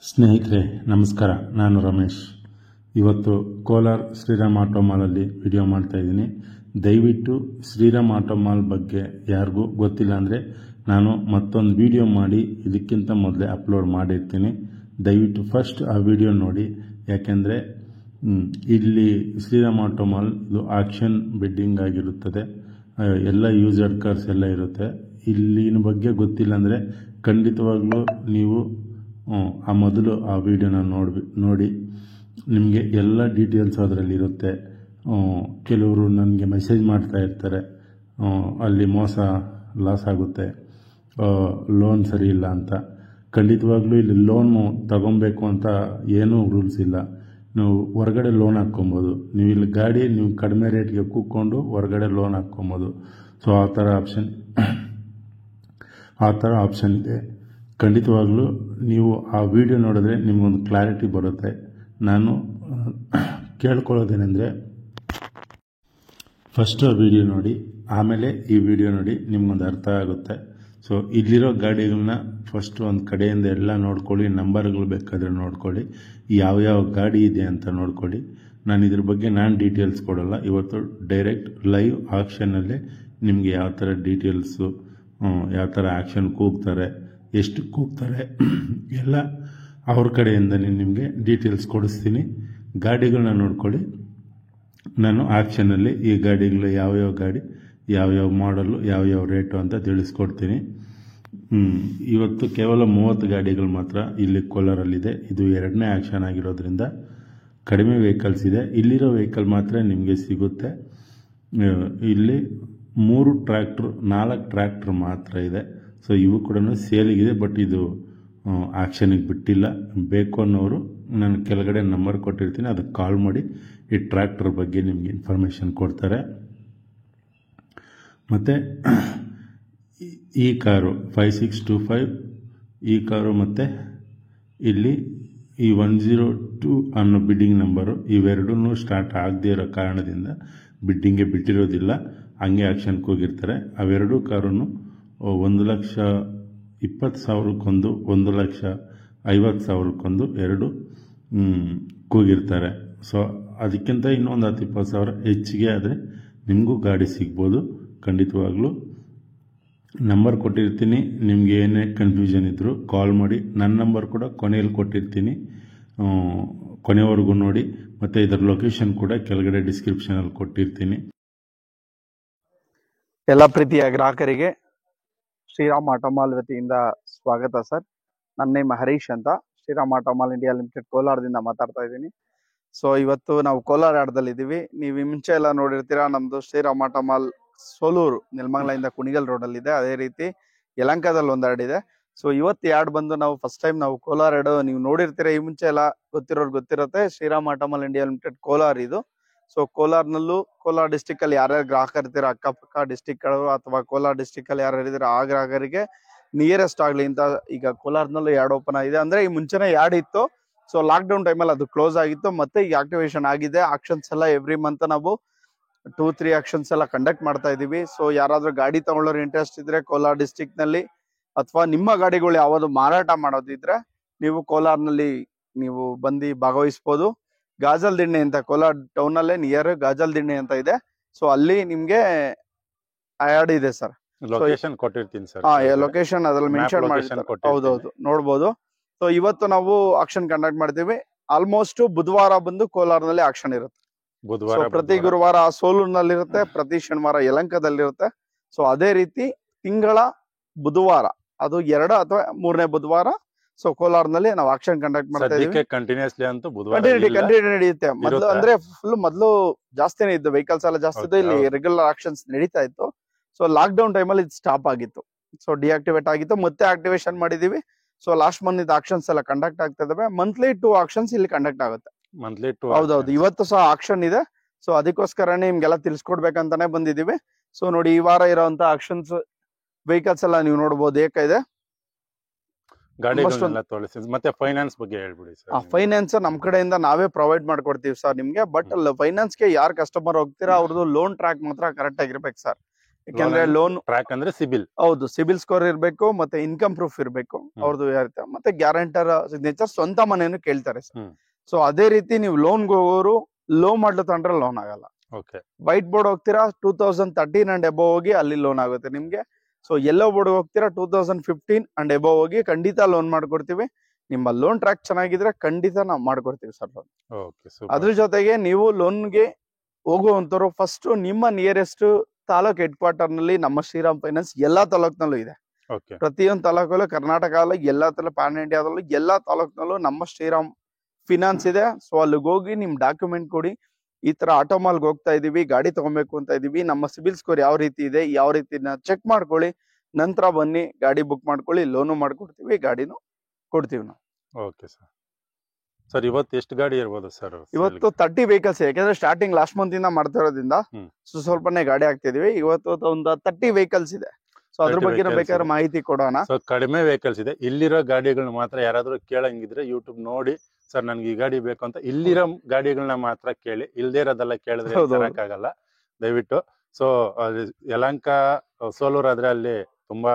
ಸ್ನೇಹಿತರೆ ನಮಸ್ಕಾರ, ನಾನು ರಮೇಶ್. ಇವತ್ತು ಕೋಲಾರ ಶ್ರೀರಾಮ್ ಆಟೋ ಮಾಲಲ್ಲಿ ವಿಡಿಯೋ ಮಾಡ್ತಾ ಇದ್ದೀನಿ. ದಯವಿಟ್ಟು ಶ್ರೀರಾಮ್ ಆಟೋ ಮಾಲ್ ಬಗ್ಗೆ ಯಾರಿಗೂ ಗೊತ್ತಿಲ್ಲ ಅಂದರೆ ನಾನು ಮತ್ತೊಂದು ವಿಡಿಯೋ ಮಾಡಿ ಇದಕ್ಕಿಂತ ಮೊದಲೇ ಅಪ್ಲೋಡ್ ಮಾಡಿರ್ತೀನಿ. ದಯವಿಟ್ಟು ಫಸ್ಟ್ ಆ ವಿಡಿಯೋ ನೋಡಿ. ಯಾಕೆಂದರೆ ಇಲ್ಲಿ ಶ್ರೀರಾಮ್ ಆಟೋ ಮಾಲ್ ಇದು ಆಕ್ಷನ್ ಬಿಡ್ಡಿಂಗ್ ಆಗಿರುತ್ತದೆ. ಎಲ್ಲ ಯೂಸರ್ಡ್ ಕಾರ್ಸ್ ಎಲ್ಲ ಇರುತ್ತೆ. ಇಲ್ಲಿನ ಬಗ್ಗೆ ಗೊತ್ತಿಲ್ಲ ಅಂದರೆ ಖಂಡಿತವಾಗ್ಲೂ ನೀವು ಆ ಮೊದಲು ಆ ವಿಡಿಯೋನ ನೋಡಿ ನಿಮಗೆ ಎಲ್ಲ ಡೀಟೇಲ್ಸ್ ಅದರಲ್ಲಿರುತ್ತೆ. ಕೆಲವರು ನನಗೆ ಮೆಸೇಜ್ ಮಾಡ್ತಾ ಇರ್ತಾರೆ, ಅಲ್ಲಿ ಮೋಸ ಲಾಸ್ ಆಗುತ್ತೆ, ಲೋನ್ ಸರಿ ಇಲ್ಲ ಅಂತ. ಖಂಡಿತವಾಗ್ಲೂ ಇಲ್ಲಿ ಲೋನು ತಗೊಬೇಕು ಅಂತ ಏನೂ ರೂಲ್ಸ್ ಇಲ್ಲ. ನೀವು ಹೊರಗಡೆ ಲೋನ್ ಹಾಕ್ಕೊಬೋದು. ನೀವು ಇಲ್ಲಿ ಗಾಡಿ ನೀವು ಕಡಿಮೆ ರೇಟ್ಗೆ ಕೂತ್ಕೊಂಡು ಹೊರಗಡೆ ಲೋನ್ ಹಾಕ್ಕೊಬೋದು. ಸೊ ಆ ಥರ ಆಪ್ಷನ್ ಇದೆ. ಖಂಡಿತವಾಗ್ಲೂ ನೀವು ಆ ವಿಡಿಯೋ ನೋಡಿದ್ರೆ ನಿಮಗೊಂದು ಕ್ಲಾರಿಟಿ ಬರುತ್ತೆ. ನಾನು ಕೇಳ್ಕೊಳ್ಳೋದೇನೆಂದರೆ, ಫಸ್ಟ್ ಆ ವಿಡಿಯೋ ನೋಡಿ, ಆಮೇಲೆ ಈ ವಿಡಿಯೋ ನೋಡಿ, ನಿಮ್ಗೊಂದು ಅರ್ಥ ಆಗುತ್ತೆ. ಸೊ ಇಲ್ಲಿರೋ ಗಾಡಿಗಳನ್ನ ಫಸ್ಟ್ ಒಂದು ಕಡೆಯಿಂದ ಎಲ್ಲ ನೋಡ್ಕೊಳ್ಳಿ. ನಂಬರ್ಗಳು ಬೇಕಾದರೆ ನೋಡ್ಕೊಳ್ಳಿ, ಯಾವ್ಯಾವ ಗಾಡಿ ಇದೆ ಅಂತ ನೋಡ್ಕೊಳ್ಳಿ. ನಾನು ಇದ್ರ ಬಗ್ಗೆ ಡೀಟೇಲ್ಸ್ ಕೊಡೋಲ್ಲ. ಇವತ್ತು ಡೈರೆಕ್ಟ್ ಲೈವ್ ಆಕ್ಷನಲ್ಲೇ ನಿಮಗೆ ಯಾವ ಥರ ಡೀಟೇಲ್ಸು, ಯಾವ ಥರ ಆ್ಯಕ್ಷನ್ ಕೂಗ್ತಾರೆ, ಎಷ್ಟು ಕೂಗ್ತಾರೆ ಎಲ್ಲ ಅವ್ರ ಕಡೆಯಿಂದನೇ ನಿಮಗೆ ಡೀಟೇಲ್ಸ್ ಕೊಡಿಸ್ತೀನಿ. ಗಾಡಿಗಳನ್ನ ನೋಡ್ಕೊಳ್ಳಿ. ನಾನು ಆಕ್ಷನಲ್ಲಿ ಈ ಗಾಡಿಗಳು ಯಾವ್ಯಾವ ಗಾಡಿ, ಯಾವ್ಯಾವ ಮಾಡಲು, ಯಾವ್ಯಾವ ರೇಟು ಅಂತ ತಿಳಿಸ್ಕೊಡ್ತೀನಿ. ಇವತ್ತು ಕೇವಲ 30 ಗಾಡಿಗಳು ಮಾತ್ರ ಇಲ್ಲಿ ಕೋಲಾರಲ್ಲಿದೆ. ಇದು 2ನೇ ಆಕ್ಷನ್ ಆಗಿರೋದ್ರಿಂದ ಕಡಿಮೆ ವೆಹಿಕಲ್ಸ್ ಇದೆ. ಇಲ್ಲಿರೋ ವೆಹಿಕಲ್ ಮಾತ್ರ ನಿಮಗೆ ಸಿಗುತ್ತೆ. ಇಲ್ಲಿ 3 ಟ್ರ್ಯಾಕ್ಟ್ರು, 4 ಟ್ರ್ಯಾಕ್ಟ್ರ್ ಮಾತ್ರ ಇದೆ. ಸೊ ಇವು ಕೂಡ ಸೇಲಿಗಿದೆ, ಬಟ್ ಇದು ಆಕ್ಷನಿಗೆ ಬಿಟ್ಟಿಲ್ಲ. ಬೇಕು ಅನ್ನೋರು ನಾನು ಕೆಳಗಡೆ ನಂಬರ್ ಕೊಟ್ಟಿರ್ತೀನಿ, ಅದಕ್ಕೆ ಕಾಲ್ ಮಾಡಿ ಈ ಟ್ರ್ಯಾಕ್ಟರ್ ಬಗ್ಗೆ ನಿಮಗೆ ಇನ್ಫಾರ್ಮೇಷನ್ ಕೊಡ್ತಾರೆ. ಮತ್ತು ಈ ಕಾರು 5625 ಈ ಕಾರು, ಮತ್ತು ಇಲ್ಲಿ ಈ 102 ಅನ್ನೋ ಬಿಡ್ಡಿಂಗ್ ನಂಬರು, ಇವೆರಡೂ ಸ್ಟಾರ್ಟ್ ಆಗದೇ ಇರೋ ಕಾರಣದಿಂದ ಬಿಡ್ಡಿಂಗ್ಗೆ ಬಿಟ್ಟಿರೋದಿಲ್ಲ. ಹಂಗೆ ಆಕ್ಷನ್ಗೆ ಹೋಗಿರ್ತಾರೆ. ಅವೆರಡೂ ಕಾರನ್ನು 1,20,000 1,50,000 ಎರಡು ಕೂಗಿರ್ತಾರೆ. ಸೊ ಅದಕ್ಕಿಂತ ಇನ್ನೊಂದು 10-20,000 ಹೆಚ್ಚಿಗೆ ಆದರೆ ನಿಮಗೂ ಗಾಡಿ ಸಿಗ್ಬೋದು. ಖಂಡಿತವಾಗ್ಲೂ ನಂಬರ್ ಕೊಟ್ಟಿರ್ತೀನಿ. ನಿಮ್ಗೆ ಏನೇ ಕನ್ಫ್ಯೂಷನ್ ಇದ್ದರೂ ಕಾಲ್ ಮಾಡಿ. ನನ್ನ ನಂಬರ್ ಕೂಡ ಕೊನೆಯಲ್ಲಿ ಕೊಟ್ಟಿರ್ತೀನಿ, ಕೊನೆವರೆಗೂ ನೋಡಿ. ಮತ್ತು ಇದರ ಲೊಕೇಶನ್ ಕೂಡ ಕೆಳಗಡೆ ಡಿಸ್ಕ್ರಿಪ್ಷನಲ್ಲಿ ಕೊಟ್ಟಿರ್ತೀನಿ. ಎಲ್ಲ ಪ್ರೀತಿಯ ಗ್ರಾಹಕರಿಗೆ ಶ್ರೀರಾಮ್ ಆಟೋ ಮಾಲ್ ವತಿಯಿಂದ ಸ್ವಾಗತ ಸರ್. ನನ್ನ ನೇಮ್ ಹರೀಶ್ ಅಂತ. Shriram auto mall India limited ಕೋಲಾರದಿಂದ ಮಾತಾಡ್ತಾ ಇದ್ದೀನಿ. ಸೊ ಇವತ್ತು ನಾವು ಕೋಲಾರ ಆಟದಲ್ಲಿದ್ದೀವಿ. ನೀವು ಈ ಮುಂಚೆ ಎಲ್ಲ ನೋಡಿರ್ತೀರಾ, ನಮ್ದು ಶ್ರೀರಾಮ್ ಆಟೋ ಮಾಲ್ ಸೋಲೂರು ನೆಲಮಂಗಲದಿಂದ ಕುಣಿಗಲ್ ರೋಡಲ್ಲಿ ಇದೆ. ಅದೇ ರೀತಿ ಯಲಹಂಕದಲ್ಲಿ ಒಂದು ಆಡ್ ಇದೆ. ಸೊ ಇವತ್ತು ಯಾರ್ಡ್ ಬಂದು ನಾವು ಫಸ್ಟ್ ಟೈಮ್ ನಾವು ಕೋಲಾರ ಆಡ್ ನೀವು ನೋಡಿರ್ತೀರಾ. ಈ ಮುಂಚೆ ಎಲ್ಲ ಗೊತ್ತಿರೋರು ಗೊತ್ತಿರುತ್ತೆ, Shriram auto mall India limited Kolar ಇದು. ಸೊ ಕೋಲಾರ್ನಲ್ಲೂ, ಕೋಲಾರ ಡಿಸ್ಟಿಕ್ ಅಲ್ಲಿ ಯಾರ್ಯಾರು ಗ್ರಾಹಕರು ಇರ್ತೀರ, ಅಕ್ಕಪಕ್ಕ ಡಿಸ್ಟಿಕ್ಗಳು ಅಥವಾ ಕೋಲಾರ ಡಿಸ್ಟಿಕ್ ಅಲ್ಲಿ ಯಾರು ಇದ್ದೀರಾ ಆ ಗ್ರಾಹಕರಿಗೆ ನಿಯರೆಸ್ಟ್ ಆಗ್ಲಿ ಅಂತ ಈಗ ಕೋಲಾರ್ನಲ್ಲೂ ಯಾರ್ಡ್ ಓಪನ್ ಆಗಿದೆ. ಅಂದ್ರೆ ಈ ಮುಂಚೆನೆ ಯಾರ್ಡ್ ಇತ್ತು. ಸೊ ಲಾಕ್ ಡೌನ್ ಟೈಮಲ್ಲಿ ಅದು ಕ್ಲೋಸ್ ಆಗಿತ್ತು, ಮತ್ತೆ ಈಗ ಆಕ್ಟಿವೇಶನ್ ಆಗಿದೆ. ಆಕ್ಷನ್ಸ್ ಎಲ್ಲ ಎವ್ರಿ ಮಂತ್ ನಾವು 2-3 ಆಕ್ಷನ್ಸ್ ಎಲ್ಲ ಕಂಡಕ್ಟ್ ಮಾಡ್ತಾ ಇದೀವಿ. ಸೊ ಯಾರಾದ್ರೂ ಗಾಡಿ ತಗೊಳ್ಳೋರು ಇಂಟ್ರೆಸ್ಟ್ ಇದ್ರೆ ಕೋಲಾರ ಡಿಸ್ಟಿಕ್ ನಲ್ಲಿ, ಅಥವಾ ನಿಮ್ಮ ಗಾಡಿಗಳು ಯಾವ್ದು ಮಾರಾಟ ಮಾಡೋದಿದ್ರೆ ನೀವು ಕೋಲಾರ್ನಲ್ಲಿ ನೀವು ಬಂದು ಭಾಗವಹಿಸಬಹುದು. ಗಾಜಲ್ ದಿಣ್ಣೆ ಅಂತ, ಕೋಲಾರ ಟೌನ್ ಅಲ್ಲೇ ನಿಯರ್ ಗಾಜಲ್ ದಿಣ್ಣೆ ಅಂತ ಇದೆ. ಸೊ ಅಲ್ಲಿ ನಿಮ್ಗೆ ಆಡ್ ಇದೆ ಸರ್. ಲೊಕೇಶನ್ ಕೊಟ್ಟಿರ್ತೀನಿ ಸರ್. ಲೊಕೇಶನ್ ಅದ್ರಲ್ಲಿ ಮೆನ್ಷನ್ ಮಾಡಿರ್ತಾರೆ. ಹೌದೌದು, ನೋಡ್ಬೋದು. ಸೊ ಇವತ್ತು ನಾವು ಆಕ್ಷನ್ ಕಂಡಕ್ಟ್ ಮಾಡ್ತೀವಿ. ಆಲ್ಮೋಸ್ಟ್ ಬುಧವಾರ ಬಂದು ಕೋಲಾರ್ನಲ್ಲಿ ಆಕ್ಷನ್ ಇರುತ್ತೆ. ಪ್ರತಿ ಗುರುವಾರ ಸೋಲೂರಿನಲ್ಲಿರುತ್ತೆ, ಪ್ರತಿ ಶನಿವಾರ ಯಲಹಂಕದಲ್ಲಿರುತ್ತೆ. ಸೊ ಅದೇ ರೀತಿ ತಿಂಗಳ ಬುಧವಾರ, ಅದು 2 ಅಥವಾ 3ನೇ ಬುಧವಾರ ಸೊ ಕೋಲಾರ್ನಲ್ಲಿ ನಾವು ಆಕ್ಷನ್ ಕಂಡಕ್ಟ್ ಮಾಡ್ತಾ ಇದೀವಿ. ಕಂಟಿನ್ಯೂಸ್ಲಿ ಅಂತೂ ಕಂಟಿನ್ಯೂ ನಡೆಯುತ್ತೆ. ಮೊದಲು ಅಂದ್ರೆ ಫುಲ್ ಮೊದಲು ಜಾಸ್ತಿನೇ ಇದ್ದು, ವೆಹಿಕಲ್ಸ್ ಎಲ್ಲ ಜಾಸ್ತಿ ಇದ್ದು, ಇಲ್ಲಿ ರೆಗ್ಯುಲರ್ ಆಕ್ಷನ್ಸ್ ನಡೀತಾ ಇತ್ತು. ಸೊ ಲಾಕ್ ಡೌನ್ ಟೈಮಲ್ಲಿ ಇದು ಸ್ಟಾಪ್ ಆಗಿತ್ತು. ಸೊ ಡಿಆಕ್ಟಿವೇಟ್ ಆಗಿತ್ತು, ಮತ್ತೆ ಆಕ್ಟಿವೇಶನ್ ಮಾಡಿದೀವಿ. ಸೊ ಲಾಸ್ಟ್ ಮಂತ್ ಇದು ಆಕ್ಷನ್ಸ್ ಎಲ್ಲ ಕಂಡಕ್ಟ್ ಆಗ್ತಾ ಇದಾವೆ. ಮಂತ್ಲಿ 2 ಆಕ್ಷನ್ಸ್ ಇಲ್ಲಿ ಕಂಡಕ್ಟ್ ಆಗುತ್ತೆ. ಹೌದೌದು, ಇವತ್ತು ಸಹ ಆಕ್ಷನ್ ಇದೆ. ಸೊ ಅದಕ್ಕೋಸ್ಕರನೇ ನಿಮ್ಗೆಲ್ಲ ತಿಳ್ಸ್ಕೊಡ್ಬೇಕಂತಾನೆ ಬಂದಿದೀವಿ. ಸೊ ನೋಡಿ, ಈ ವಾರ ಇರೋಂತ ಆಕ್ಷನ್ಸ್ ವೆಹಿಕಲ್ಸ್ ಎಲ್ಲ ನೀವು ನೋಡಬಹುದು. ಏಕಿದೆ ಮತ್ತೆ ಫೈನಾನ್ಸ್ ಬಗ್ಗೆ ಹೇಳ್ಬಿಡಿ ಸರ್. ಫೈನಾನ್ಸ್ ನಮ್ ಕಡೆಯಿಂದ ನಾವೇ ಪ್ರೊವೈಡ್ ಮಾಡ್ಕೊಡ್ತೀವಿ ಸರ್ ನಿಮ್ಗೆ. ಬಟ್ ಫೈನಾನ್ಸ್ ಗೆ ಯಾರು ಕಸ್ಟಮರ್ ಹೋಗ್ತೀರಾ ಅವ್ರದ್ದು ಲೋನ್ ಟ್ರ್ಯಾಕ್ ಮಾತ್ರ ಕರೆಕ್ಟ್ ಆಗಿರ್ಬೇಕು ಸರ್. ಯಾಕಂದ್ರೆ ಲೋನ್ ಟ್ರ್ಯಾಕ್ ಅಂದ್ರೆ ಸಿಬಿಲ್. ಹೌದು, ಸಿಬಿಲ್ ಸ್ಕೋರ್ ಇರ್ಬೇಕು, ಮತ್ತೆ ಇನ್ಕಮ್ ಪ್ರೂಫ್ ಇರ್ಬೇಕು ಅವ್ರದ್ದು ಇರುತ್ತೆ, ಮತ್ತೆ ಗ್ಯಾರಂಟರ್ ಸಿಗ್ನೇಚರ್, ಸ್ವಂತ ಮನೆಯನ್ನು ಕೇಳ್ತಾರೆ ಸರ್. ಸೊ ಅದೇ ರೀತಿ ನೀವು ಲೋನ್ಗೆ ಹೋಗೋರು ಲೋ ಮಾಡ್ಲು ತಗೊಂಡ್ರೆ ಲೋನ್ ಆಗಲ್ಲ. ವೈಟ್ ಬೋರ್ಡ್ ಹೋಗ್ತೀರಾ 2013 ಅಂಡ್ ಎಬೋ ಹೋಗಿ ಅಲ್ಲಿ ಲೋನ್ ಆಗುತ್ತೆ ನಿಮ್ಗೆ. ಸೊ ಯೆಲ್ಲೋ ಬೋರ್ಡ್ ಹೋಗ್ತೀರಾ 2015 ಅಂಡ್ ಎಬೋ ಹೋಗಿ ಖಂಡಿತ ಲೋನ್ ಮಾಡ್ಕೊಡ್ತೀವಿ. ನಿಮ್ಮ ಲೋನ್ ಟ್ರ್ಯಾಕ್ ಚೆನ್ನಾಗಿದ್ರೆ ಖಂಡಿತ ನಾವು ಮಾಡ್ಕೊಡ್ತೀವಿ ಸರ್ ಲೋನ್. ಅದ್ರ ಜೊತೆಗೆ ನೀವು ಲೋನ್ಗೆ ಹೋಗುವಂತವ್ರು ಫಸ್ಟ್ ನಿಮ್ಮ ನಿಯರೆಸ್ಟ್ ತಾಲೂಕ್ ಹೆಡ್ ಕ್ವಾರ್ಟರ್ ನಲ್ಲಿ ನಮ್ಮ ಶ್ರೀರಾಮ್ ಫೈನಾನ್ಸ್ ಎಲ್ಲಾ ತಾಲೂಕ್ನಲ್ಲೂ ಇದೆ. ಪ್ರತಿಯೊಂದು ತಾಲೂಕಲ್ಲೂ ಕರ್ನಾಟಕ ಅಲ್ಲ, ಎಲ್ಲಾ ಪ್ಯಾನ್ ಇಂಡಿಯಾದಲ್ಲೂ ಎಲ್ಲಾ ತಾಲೂಕ್ನಲ್ಲೂ ನಮ್ಮ ಶ್ರೀರಾಮ್ ಫಿನಾನ್ಸ್ ಇದೆ. ಸೊ ಅಲ್ಲಿಗೆ ಹೋಗಿ ನಿಮ್ ಡಾಕ್ಯುಮೆಂಟ್ ಕೊಡಿ, ಈ ತರ ಆಟೋಮಾಲ್ಗೆ ಹೋಗ್ತಾ ಇದೀವಿ, ಗಾಡಿ ತಗೊಬೇಕು ಅಂತ ಇದೀವಿ, ನಮ್ಮ ಸಿಬಿಲ್ ಸ್ಕೋರ್ ಯಾವ ರೀತಿ ಇದೆ, ಯಾವ ರೀತಿ ಚೆಕ್ ಮಾಡ್ಕೊಳ್ಳಿ, ನಂತರ ಬನ್ನಿ ಗಾಡಿ ಬುಕ್ ಮಾಡ್ಕೊಳ್ಳಿ, ಲೋನು ಮಾಡ್ಕೊಡ್ತೀವಿ, ಗಾಡಿನೂ ಕೊಡ್ತೀವಿ ನಾವು. Okay sir. ಸರ್ ಇವತ್ತು ಎಷ್ಟು ಗಾಡಿ ಇರ್ಬೋದು ಸರ್? ಇವತ್ತು 30 ವೆಹಿಕಲ್ಸ್, ಯಾಕಂದ್ರೆ ಸ್ಟಾರ್ಟಿಂಗ್ ಲಾಸ್ಟ್ ಮಂತ್ ಇಂದ ಮಾಡ್ತಾ ಇರೋದ್ರಿಂದ ಸ್ವಲ್ಪನೇ ಗಾಡಿ ಆಗ್ತಿದೀವಿ. ಇವತ್ತು ಒಂದು 30 ವೆಹಿಕಲ್ಸ್ ಇದೆ. ಸೊ ಅದ್ರ ಬಗ್ಗೆ ಬೇಕಾದ್ರೆ ಮಾಹಿತಿ ಕೊಡೋಣ. ಸೊ ಕಡಿಮೆ ವೆಹಿಕಲ್ಸ್ ಇದೆ. ಇಲ್ಲಿರೋ ಗಾಡಿಗಳನ್ನ ಮಾತ್ರ ಯಾರಾದ್ರೂ ಕೇಳಂಗಿದ್ರೆ ಯೂಟ್ಯೂಬ್ ನೋಡಿ ಸರ್ ನನ್ಗೆ ಈ ಗಾಡಿ ಬೇಕು ಅಂತ ಇಲ್ಲಿರೋ ಗಾಡಿಗಳನ್ನ ಮಾತ್ರ ಕೇಳಿ, ಇಲ್ದೇ ಇರೋದೆಲ್ಲ ಕೇಳಿದ್ರೆ ಆಗಲ್ಲ ದಯವಿಟ್ಟು. ಸೊ ಯಲಹಂಕ ಸೋಲೂರ್ ಆದ್ರೆ ಅಲ್ಲಿ ತುಂಬಾ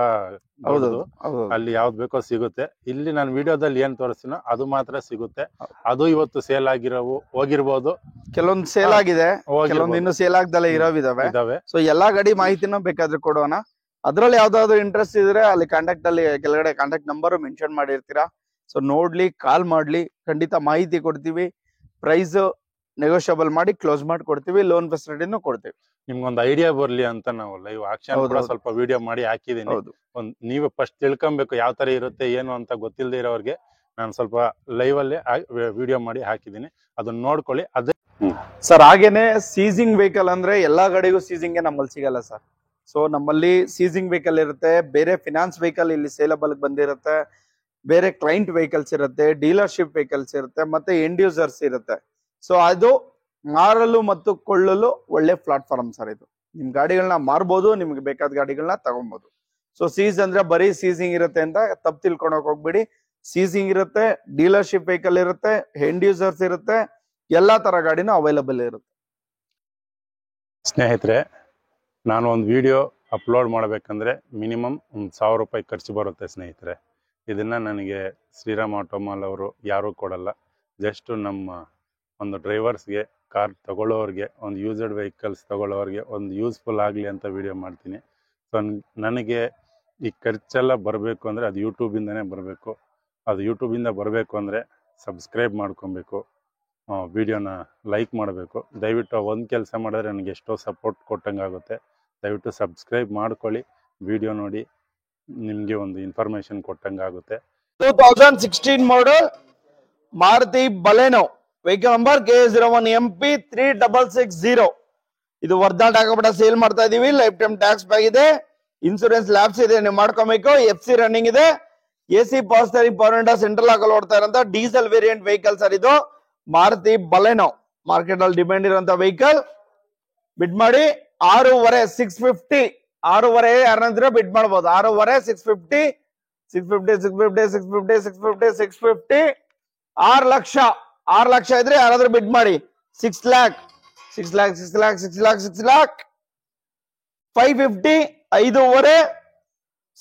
ಅಲ್ಲಿ ಯಾವ್ದು ಬೇಕೋ ಸಿಗುತ್ತೆ. ಇಲ್ಲಿ ನಾನು ವಿಡಿಯೋದಲ್ಲಿ ಏನ್ ತೋರಿಸ್ತೀನೋ ಅದು ಮಾತ್ರ ಸಿಗುತ್ತೆ. ಅದು ಇವತ್ತು ಸೇಲ್ ಆಗಿರೋವು ಹೋಗಿರ್ಬೋದು, ಕೆಲವೊಂದು ಸೇಲ್ ಆಗಿದೆ, ಕೆಲವೊಂದು ಇನ್ನು ಸೇಲ್ ಆಗ್ದಲ್ಲೇ ಇದಾವೆ. ಸೊ ಎಲ್ಲಾ ಗಾಡಿ ಮಾಹಿತಿನೂ ಬೇಕಾದ್ರೆ ಕೊಡೋಣ. ಅದ್ರಲ್ಲಿ ಯಾವ್ದಾದ್ರು ಇಂಟ್ರೆಸ್ಟ್ ಇದ್ರೆ ಅಲ್ಲಿ ಕಾಂಟ್ಯಾಕ್ಟ್ ಅಲ್ಲಿ ಕೆಳಗಡೆ ಕಾಂಟ್ಯಾಕ್ಟ್ ನಂಬರ್ ಮೆನ್ಷನ್ ಮಾಡಿರ್ತೀರಾ. ಸೊ ನೋಡ್ಲಿ, ಕಾಲ್ ಮಾಡ್ಲಿ, ಖಂಡಿತ ಮಾಹಿತಿ ಕೊಡ್ತೀವಿ. ಪ್ರೈಸ್ ನೆಗೋಷಿಯಬಲ್ ಮಾಡಿ ಕ್ಲೋಸ್ ಮಾಡಿ ಕೊಡ್ತೀವಿ, ಲೋನ್ ಫೆಸಿಲಿಟಿನೂ ಕೊಡ್ತೀವಿ. ನಿಮ್ಗೊಂದು ಐಡಿಯಾ ಬರ್ಲಿ ಅಂತ ನಾವು ಲೈವ್ ಆಕ್ಷನ್ ಕೂಡ ಸ್ವಲ್ಪ ವಿಡಿಯೋ ಮಾಡಿ ಹಾಕಿದೀನಿ. ನೀವು ಫಸ್ಟ್ ತಿಳ್ಕೊಬೇಕು ಯಾವ ತರ ಇರುತ್ತೆ ಏನು ಅಂತ ಗೊತ್ತಿಲ್ಲದೆ ಇರೋರಿಗೆ ನಾನು ಸ್ವಲ್ಪ ಲೈವ್ ಅಲ್ಲಿ ವಿಡಿಯೋ ಮಾಡಿ ಹಾಕಿದೀನಿ, ಅದನ್ನ ನೋಡ್ಕೊಳ್ಳಿ. ಅದೇ ಸರ್ ಹಾಗೇನೆ ಸೀಸಿಂಗ್ ವೆಹಿಕಲ್ ಅಂದ್ರೆ ಎಲ್ಲಾ ಗಾಡಿಗೂ ಸೀಸಿಂಗ್ ನಮ್ಮಲ್ಲಿ ಸಿಗಲ್ಲ ಸರ್. ಸೊ ನಮ್ಮಲ್ಲಿ ಸೀಸಿಂಗ್ ವೆಹಿಕಲ್ ಇರುತ್ತೆ, ಬೇರೆ ಫಿನಾನ್ಸ್ ವೆಹಿಕಲ್ ಇಲ್ಲಿ ಸೇಲಬಲ್ ಬಂದಿರುತ್ತೆ, ಬೇರೆ ಕ್ಲೈಂಟ್ ವೆಹಿಕಲ್ಸ್ ಇರುತ್ತೆ, ಡೀಲರ್ಶಿಪ್ ವೆಹಿಕಲ್ಸ್ ಇರುತ್ತೆ, ಮತ್ತೆ ಎಂಡ್ ಯೂಸರ್ಸ್ ಇರುತ್ತೆ. ಸೊ ಅದು ಮಾರಲು ಮತ್ತು ಕೊಳ್ಳಲು ಒಳ್ಳೆ ಪ್ಲಾಟ್ಫಾರ್ಮ್ ಸರ್ ಇದು. ನಿಮ್ ಗಾಡಿಗಳನ್ನ ಮಾರ್ಬೋದು, ನಿಮ್ಗೆ ಬೇಕಾದ ಗಾಡಿಗಳನ್ನ ತಗೊಬಹುದು. ಸೊ ಸೀಸ್ ಅಂದ್ರೆ ಬರೀ ಸೀಸಿಂಗ್ ಇರುತ್ತೆ ಅಂತ ತಪ್ಪು ತಿಳ್ಕೊಳಕ್ ಹೋಗ್ಬೇಡಿ. ಸೀಸಿಂಗ್ ಇರುತ್ತೆ, ಡೀಲರ್ಶಿಪ್ ವೆಹಿಕಲ್ ಇರುತ್ತೆ, ಎಂಡ್ ಯೂಸರ್ಸ್ ಇರುತ್ತೆ, ಎಲ್ಲಾ ತರ ಗಾಡಿನೂ ಅವೈಲಬಲ್ ಇರುತ್ತೆ. ಸ್ನೇಹಿತರೆ, ನಾನು ಒಂದು ವಿಡಿಯೋ ಅಪ್ಲೋಡ್ ಮಾಡಬೇಕಂದ್ರೆ ಮಿನಿಮಮ್ ಒಂದು 1000 ರೂಪಾಯಿ ಖರ್ಚು ಬರುತ್ತೆ ಸ್ನೇಹಿತರೆ. ಇದನ್ನ ನನಗೆ ಶ್ರೀರಾಮ್ ಆಟೋಮಾಲ್ ಅವರು ಯಾರೂ ಕೊಡಲ್ಲ. ಜಸ್ಟ್ ನಮ್ಮ ಒಂದು ಡ್ರೈವರ್ಸ್ಗೆ, ಕಾರ್ ತಗೊಳ್ಳೋರಿಗೆ, ಒಂದು ಯೂಸ್ಡ್ ವೆಹಿಕಲ್ಸ್ ತಗೊಳ್ಳೋರಿಗೆ ಒಂದು ಯೂಸ್ಫುಲ್ ಆಗಲಿ ಅಂತ ವಿಡಿಯೋ ಮಾಡ್ತೀನಿ. ಸೊ ನನಗೆ ಈ ಖರ್ಚೆಲ್ಲ ಬರಬೇಕು ಅಂದರೆ ಅದು ಯೂಟ್ಯೂಬಿಂದನೇ ಬರಬೇಕು. ಅದು ಯೂಟ್ಯೂಬಿಂದ ಬರಬೇಕು ಅಂದರೆ ಸಬ್ಸ್ಕ್ರೈಬ್ ಮಾಡ್ಕೊಬೇಕು, ವಿಡಿಯೋನ ಲೈಕ್ ಮಾಡಬೇಕು. ದಯವಿಟ್ಟು ಒಂದು ಕೆಲಸ ಮಾಡಿದ್ರೆ ನನಗೆ ಎಷ್ಟೋ ಸಪೋರ್ಟ್ ಕೊಟ್ಟಂಗಾಗುತ್ತೆ. ದಯವಿಟ್ಟು ಸಬ್ಸ್ಕ್ರೈಬ್ ಮಾಡ್ಕೊಳ್ಳಿ, ವಿಡಿಯೋ ನೋಡಿ, ನಿಮಗೆ ಒಂದು ಇನ್ಫಾರ್ಮೇಶನ್ ಕೊಟ್ಟಂಗಾಗುತ್ತೆ. 2016 model Maruti Baleno, vehicle number KA01MP3660. ಇದು ವರ್ಧಾ ಟಾಕಾಪಟ ಸೇಲ್ ಮಾಡ್ತಾ ಇದೀವಿ. ಲೈಫ್ ಟೈಮ್ ಟ್ಯಾಕ್ಸ್ ಬ್ಯಾಗ್ ಇದೆ, ಇನ್ಸೂರೆನ್ಸ್ ಲ್ಯಾಬ್ಸ್ ಇದೆ, ನೀವು ಮಾಡ್ಕೋಬೇಕು. FC ರನ್ನಿಂಗ್ ಇದೆ, AC power steering, power window, central lock ಓಡ್ತಾ ಇರೋಂತ ಡೀಸೆಲ್ ವೇರಿಯಂಟ್ ವೆಹಿಕಲ್ ಸರ್ ಇದು. ಮಾರುತಿ ಬಲೆನೋ ಮಾರ್ಕೆಟ್ ಅಲ್ಲಿ ಡಿಮ್ಯಾಂಡ್ ಇರುವಂತ ವೆಹಿಕಲ್. ಬಿಡ್ ಮಾಡಿ 6.5 650. 6.5 ಯಾರಂದ್ರೆ ಬಿಡ್ ಮಾಡಬಹುದು. 6.5 650 650 650 650 650 650 6 ಲಕ್ಷ. 6 ಲಕ್ಷ ಇದ್ರೆ ಯಾರಾದ್ರೂ ಬಿಡ್ ಮಾಡಿ. 6 lakh 6 lakh 6 lakh 6 lakh 6 lakh 550. 5.5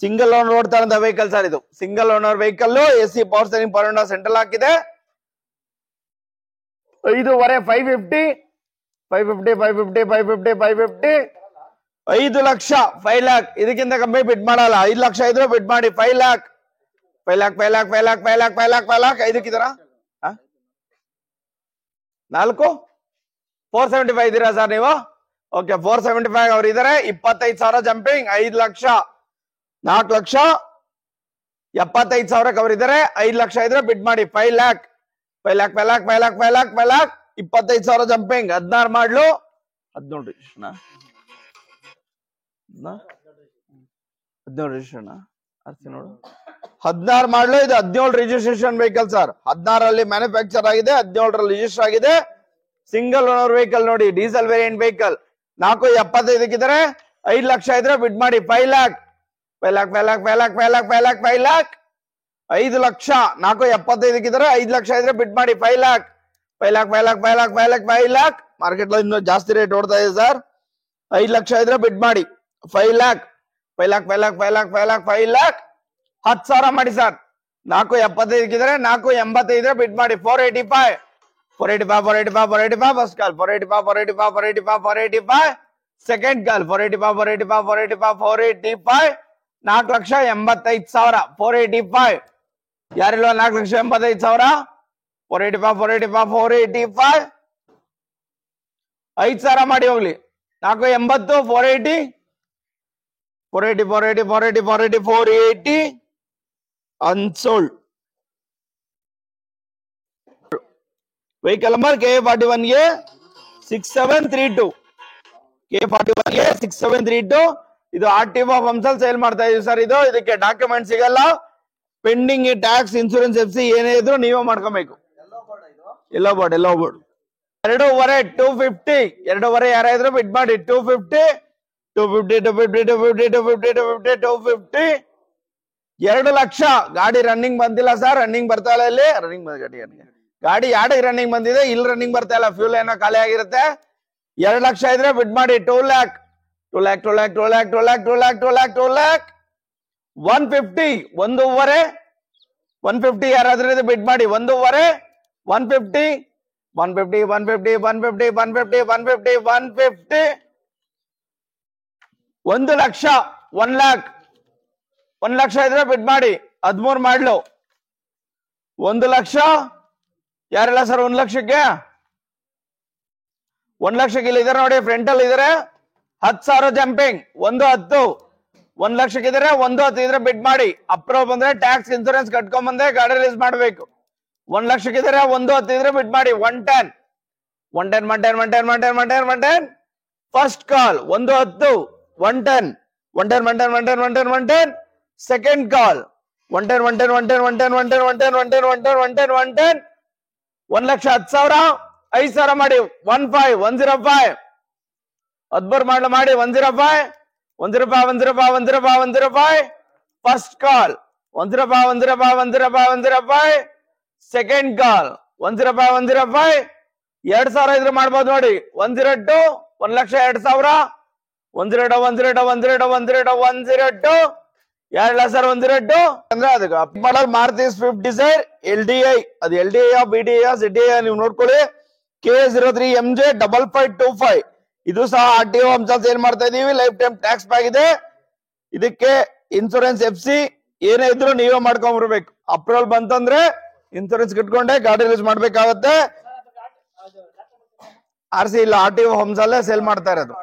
single owner ಓಡ್ತಾ ಇರೋ ವೆಹಿಕಲ್ ಸರ್ ಇದು. Single owner vehicle, AC power steering, power window, central ಹಾಕಿದೆ. 5.5 550 550 550 550 550 5 ಲಕ್ಷ 5 lakh. ಇದಕ್ಕಿಂತ ಕಮ್ಮಿ ಬಿಡ್ ಮಾಡಲ್ಲ. 5 ಲಕ್ಷ ಇದ್ರೆ ಬಿಡ್ ಮಾಡಿ. 5 lakh 5 lakh 5 lakh 5 lakh 5 lakh 5 lakh 5 lakh 5ಕ್ಕಿದಾರ 4 475 ಇದ್ದೀರಾ ಸರ್ ನೀವು? ಓಕೆ, 475 ಅವ್ರು ಇದಾರೆ. 25,000 ಜಂಪಿಂಗ್. 5 ಲಕ್ಷ 4 ಲಕ್ಷ 75,000 ಅವ್ರು ಇದಾರೆ. 5 ಲಕ್ಷ ಇದ್ರೆ ಬಿಡ್ ಮಾಡಿ. 5 lakh 5 lakh 5 lakh 5 lakh 5 lakh 5 lakh 25,000 jumping. 16 model 17 registration 17 registration RC ನೋಡು. 16 ಮಾಡ್ಲು ಇದು 17 ರಿಜಿಸ್ಟ್ರೇಷನ್ ವೆಹಿಕಲ್ ಸರ್. 16ರಲ್ಲಿ ಮ್ಯಾನುಫ್ಯಾಕ್ಚರ್ ಆಗಿದೆ, 17ರಲ್ಲಿ ರಿಜಿಸ್ಟರ್ ಆಗಿದೆ. ಸಿಂಗಲ್ ಓನರ್ ವೆಹಿಕಲ್ ನೋಡಿ, ಡೀಸೆಲ್ ವೇರಿಯಂಟ್ ವೆಹಿಕಲ್. 4.75 5 ಲಕ್ಷ ಇದ್ರೆ ಬಿಡ್ ಮಾಡಿ. 5 lakh 5 lakh 5 lakh 5 lakh 5 lakh 5 lakh 5 lakh 5 lakh. 4.75 5 ಲಕ್ಷ ಇದ್ರೆ ಬಿಡ್ ಮಾಡಿ. 5 lakh 5 lakh 5 lakh 5 lakh 5 lakh 5 lakh market ಇನ್ನೂ ಜಾಸ್ತಿ ರೇಟ್ ಓಡ್ತಾ ಇದೆ ಸರ್. 5 ಲಕ್ಷ ಇದ್ರೆ ಬಿಡ್ ಮಾಡಿ. 5 lakh 5 lakh 5 lakh 5 lakh 5 lakh 5 lakh 10,000 ಮಾಡಿ ಸರ್. 475 ಇದ್ರೆ 485 ಬಿಡ್ ಮಾಡಿ. 485 485 ಫಸ್ಟ್ ಕಾಲ್. 485 ಸೆಕೆಂಡ್ ಕಾಲ್. 485 4,85,000 485 ಯಾರಿಲ್ಲ 4,85,000 485 5,000 ಮಾಡಿ ಹೋಗ್ಲಿ. 480 480 ಅನ್ಸೋಲ್ಡ್. ವೆಹಿಕಲ್ ನಂಬರ್ KA41 ಗೆ 6732 KA41 ಗೆ 6732. ಇದು RTO ಆಫ್ ಹಂಸಲ್ ಸೇಲ್ ಮಾಡ್ತಾ ಇದೀವಿ ಸರ್. ಇದಕ್ಕೆ ಡಾಕ್ಯುಮೆಂಟ್ ಸಿಗಲ್ಲ. ಪೆಂಡಿಂಗ್ ಟ್ಯಾಕ್ಸ್ ಇನ್ಸೂರೆನ್ಸ್ FC ಏನೇ ಇದ್ರು ನೀವೇ ಮಾಡ್ಕೋಬೇಕು. ಎಲ್ಲೋ ಬೋರ್ಡ್ 2.5 250 2.5 ಯಾರಾದ್ರೂ ಬಿಡ್ ಮಾಡಿ. 250 2 ಲಕ್ಷ. ಗಾಡಿ ರನ್ನಿಂಗ್ ಬಂದಿಲ್ಲ ಸರ್. ರನ್ನಿಂಗ್ ಬರ್ತಾ ಇಲ್ಲ. ಇಲ್ಲಿ ಗಾಡಿ ಯಾಡಿಗೆ ರನ್ನಿಂಗ್ ಬಂದಿದೆ, ಇಲ್ಲಿ ರನ್ನಿಂಗ್ ಬರ್ತಾ ಇಲ್ಲ. ಫ್ಯೂಲ್ ಏನೋ ಖಾಲಿ ಆಗಿರುತ್ತೆ. 2 ಲಕ್ಷ ಇದ್ರೆ ಬಿಡ್ ಮಾಡಿ. 2 lakh 150 150 ಯಾರಾದ್ರೂ ಬಿಡ್ ಮಾಡಿ. 1.5 150 150 150 150 150 150 150 1 ಲಕ್ಷ 1 lakh 1 ಲಕ್ಷ ಇದ್ರೆ ಬಿಡ್ ಮಾಡಿ. 13 ಮಾಡ್ಲು. 1 ಲಕ್ಷ ಯಾರಿಲ್ಲ ಸರ್. 1 ಲಕ್ಷಕ್ಕೆ 1 ಲಕ್ಷಕ್ಕೆ ಇಲ್ಲಿ ಇದಾರೆ ನೋಡಿ. ಫ್ರಂಟ್ ಅಲ್ಲಿ ಇದಾರೆ. 10,000 ಜಂಪಿಂಗ್. 110 1 ಲಕ್ಷಕ್ಕೆ ಇದ್ರೆ 110 ಇದ್ರೆ ಬಿಡ್ ಮಾಡಿ. ಅಪ್ರೂವ್ ಬಂದ್ರೆ ಟ್ಯಾಕ್ಸ್ ಇನ್ಸೂರೆನ್ಸ್ ಕಟ್ಕೊಂಡ್ ಬಂದ್ರೆ ಗಾಡಿ ರಿಲೀಸ್ ಮಾಡ್ಬೇಕು. 1 ಲಕ್ಷಕ್ಕೆ ಇದ್ರೆ 110 ಇದ್ರೆ ಬಿಡ್ ಮಾಡಿ. 110 ಫಸ್ಟ್ ಕಾಲ್. 110 110 ಸೆಕೆಂಡ್ ಕಾಲ್. 110 1 ಲಕ್ಷ 10,000 5,000 ಮಾಡಿ. 105 105 10 ಮಾಡ್ಲು ಮಾಡಿ. 105 ಫಸ್ಟ್ ಕಾಲ್. 105 ಸೆಕೆಂಡ್ ಕಾಲ್. 105 2,000 ಇದ್ರೆ ಮಾಡ್ಬೋದು ನೋಡಿ. 102 1 ಲಕ್ಷ 2,000 102 ಯಾರಿಲ್ಲ ಸರ್. 102 ಅಂದ್ರೆ ಅದಕ್ಕೆ ಅಪ್ ಮಾಡಲ್ ಮಾರುತಿ ಸ್ವಿಫ್ಟ್ ಡಿಸೈರ್ LDI. ಅದು LDI BDI ZDI ನೀವು ನೋಡ್ಕೊಳ್ಳಿ. KA03MJ 5525 ಇದು ಸಹ RTO ಹಂಸಲ್ ಸೇಲ್ ಮಾಡ್ತಾ ಇದೀವಿ. ಲೈಫ್ ಟೈಮ್ ಟ್ಯಾಕ್ಸ್ ಬ್ಯಾಕ್ ಇದೆ. ಇದಕ್ಕೆ ಇನ್ಸೂರೆನ್ಸ್ FC ಏನೇ ಇದ್ರು ನೀವೇ ಮಾಡ್ಕೊಂಡ್ಬರ್ಬೇಕು. ಅಪ್ರೂವಲ್ ಬಂತಂದ್ರೆ ಇನ್ಸೂರೆನ್ಸ್ ಕಟ್ಕೊಂಡೆ ಗಾಡಿ ರಿಲೀಸ್ ಮಾಡ್ಬೇಕಾಗತ್ತೆ. RC ಇಲ್ಲ. RTO ಹಂಸಲ್ಲೇ ಸೇಲ್ ಮಾಡ್ತಾ ಇರೋದು.